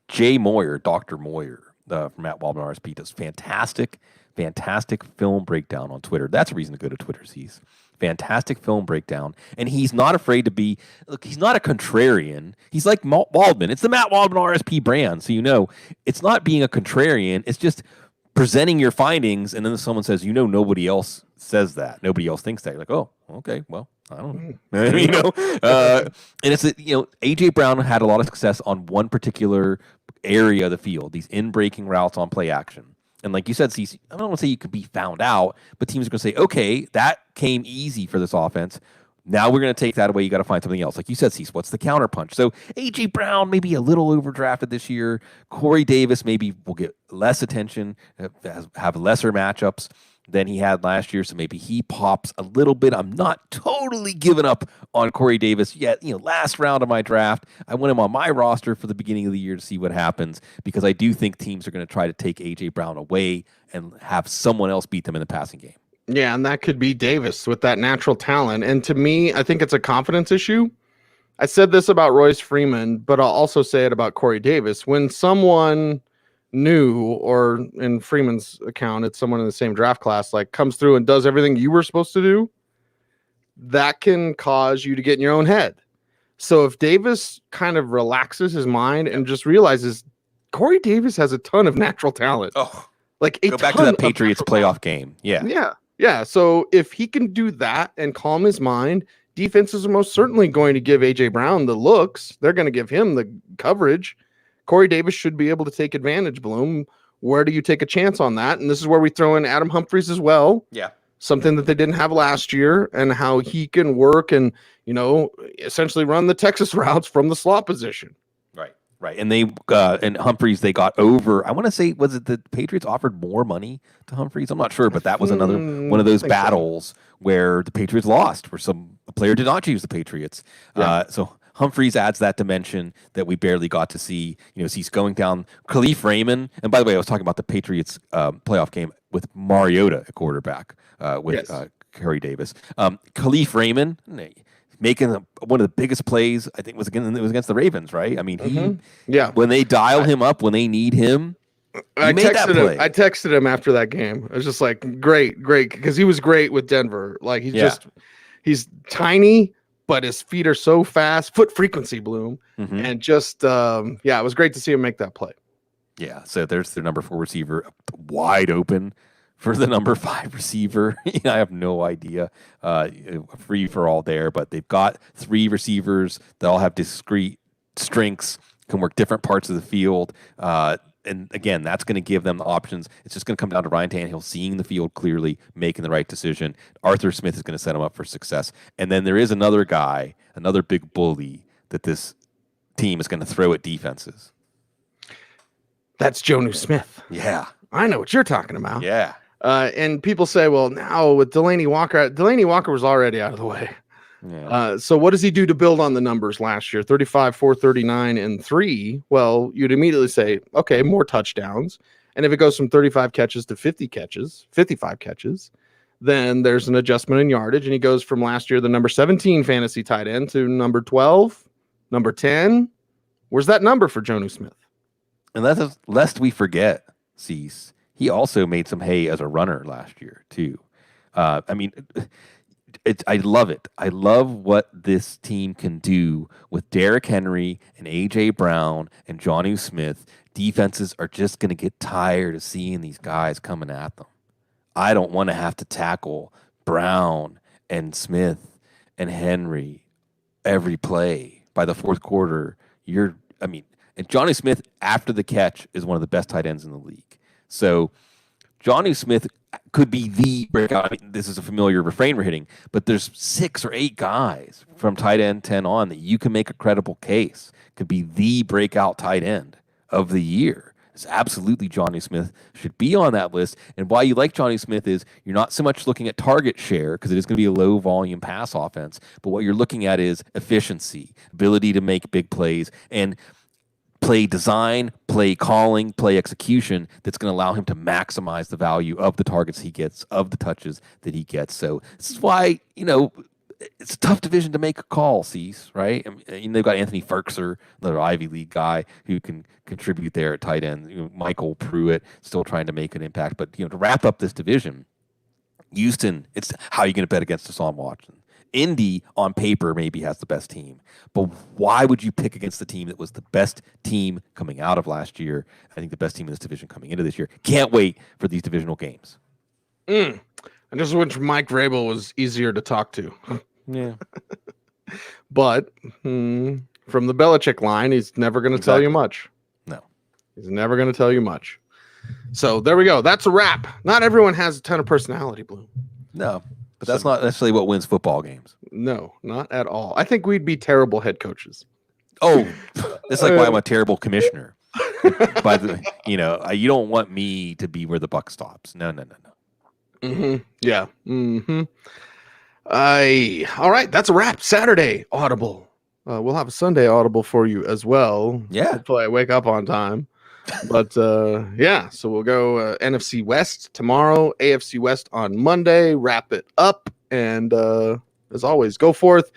Jay Moyer, Dr. Moyer from Matt Waldman RSP, does fantastic film breakdown on Twitter. That's a reason to go to Twitter. He's fantastic film breakdown. And he's not afraid to be, he's not a contrarian. He's like Waldman. It's the Matt Waldman RSP brand. So, it's not being a contrarian. It's just presenting your findings. And then someone says, nobody else says that. Nobody else thinks that. You're like, oh, okay, well, I don't know. And it's, A.J. Brown had a lot of success on one particular area of the field, these in-breaking routes on play action. And like you said, Cecil, I don't want to say you could be found out, but teams are going to say, okay, that came easy for this offense. Now we're going to take that away. You got to find something else. Like you said, Cecil, what's the counterpunch? So A.J. Brown maybe a little overdrafted this year. Corey Davis maybe will get less attention, have lesser matchups than he had last year. So maybe he pops a little bit. I'm not totally giving up on Corey Davis yet. Last round of my draft, I went him on my roster for the beginning of the year to see what happens, because I do think teams are going to try to take A.J. Brown away and have someone else beat them in the passing game. Yeah, and that could be Davis with that natural talent. And to me, I think it's a confidence issue. I said this about Royce Freeman, but I'll also say it about Corey Davis. When someone new, or in Freeman's account, it's someone in the same draft class, like comes through and does everything you were supposed to do, that can cause you to get in your own head. So if Davis kind of relaxes his mind and just realizes Corey Davis has a ton of natural talent. Oh, like go back to that Patriots playoff game. Yeah. So if he can do that and calm his mind, defenses are most certainly going to give A.J. Brown the looks. They're going to give him the coverage. Corey Davis should be able to take advantage, Bloom. Where do you take a chance on that? And this is where we throw in Adam Humphries as well. Yeah. Something that they didn't have last year, and how he can work and, essentially run the Texas routes from the slot position. Right. And they and Humphries, they got over, I want to say, was it the Patriots offered more money to Humphries? I'm not sure, but that was another one of those battles where the Patriots lost, where a player did not choose the Patriots. Yeah. So Humphries adds that dimension that we barely got to see. He's going down Khalif Raymond. And by the way, I was talking about the Patriots playoff game with Mariota at quarterback with Corey Davis. Khalif Raymond, making one of the biggest plays, I think, was against the Ravens, right? I mean, when they dial him up, when they need him, I texted him after that game. I was just like, great, because he was great with Denver. Like he's tiny, but his feet are so fast, foot frequency, Bloom, and just it was great to see him make that play. Yeah, so there's their number 4 receiver wide open for the number 5 receiver. I have no idea. Free for all there, but they've got 3 receivers that all have discrete strengths, can work different parts of the field. And again, that's going to give them the options. It's just going to come down to Ryan Tannehill seeing the field clearly, making the right decision. Arthur Smith is going to set him up for success. And then there is another guy, another big bully that this team is going to throw at defenses. That's Jonnu Smith. Yeah. I know what you're talking about. Yeah. And people say, well, now with Delaney Walker was already out of the way. Yeah. So what does he do to build on the numbers last year? 35, 439, and 3. Well, you'd immediately say, okay, more touchdowns. And if it goes from 35 catches to 55 catches, then there's an adjustment in yardage. And he goes from last year, the number 17 fantasy tight end, to number 12, number 10. Where's that number for Jonnu Smith? And lest we forget, Cease, he also made some hay as a runner last year, too. I love it. I love what this team can do with Derrick Henry and A.J. Brown and Jonnu Smith. Defenses are just going to get tired of seeing these guys coming at them. I don't want to have to tackle Brown and Smith and Henry every play. By the fourth quarter, and Jonnu Smith, after the catch, is one of the best tight ends in the league. So Jonnu Smith could be the breakout. This is a familiar refrain we're hitting, but there's 6 or 8 guys from tight end 10 on that you can make a credible case could be the breakout tight end of the year. It's absolutely Jonnu Smith should be on that list. And why you like Jonnu Smith is you're not so much looking at target share, because it is going to be a low volume pass offense, but what you're looking at is efficiency, ability to make big plays, and play design, play calling, play execution that's going to allow him to maximize the value of the targets he gets, of the touches that he gets. So this is why, it's a tough division to make a call, Cease, right? They've got Anthony Ferkser, another Ivy League guy who can contribute there at tight end. Michael Pruitt still trying to make an impact. But, to wrap up this division, Houston, it's how are you going to bet against Deshaun Watson? Indy, on paper, maybe has the best team. But why would you pick against the team that was the best team coming out of last year? I think the best team in this division coming into this year. Can't wait for these divisional games. I just wish Mike Vrabel was easier to talk to. Yeah. But from the Belichick line, he's never going to tell you much. No. He's never going to tell you much. So there we go. That's a wrap. Not everyone has a ton of personality, Blue. No. But that's not necessarily what wins football games. No, not at all. I think we'd be terrible head coaches. Oh, it's like why I'm a terrible commissioner. By the, you don't want me to be where the buck stops. No. Yeah. All right. That's a wrap. Saturday Audible. We'll have a Sunday Audible for you as well. Yeah. Hopefully I wake up on time. But yeah, so we'll go NFC West tomorrow, AFC West on Monday, wrap it up. And as always, go forth,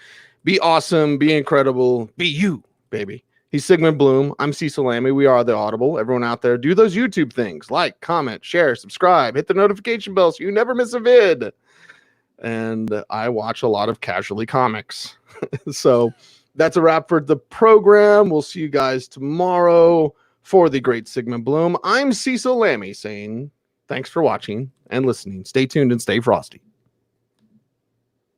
be awesome, be incredible, be you, baby. He's Sigmund Bloom. I'm Cecil Lammey. We are the Audible. Everyone out there, do those YouTube things. Like, comment, share, subscribe, hit the notification bell so you never miss a vid. And I watch a lot of Casually Comics. So that's a wrap for the program. We'll see you guys tomorrow for the great Sigmund Bloom. I'm Cecil Lammey saying thanks for watching and listening. Stay tuned and stay frosty.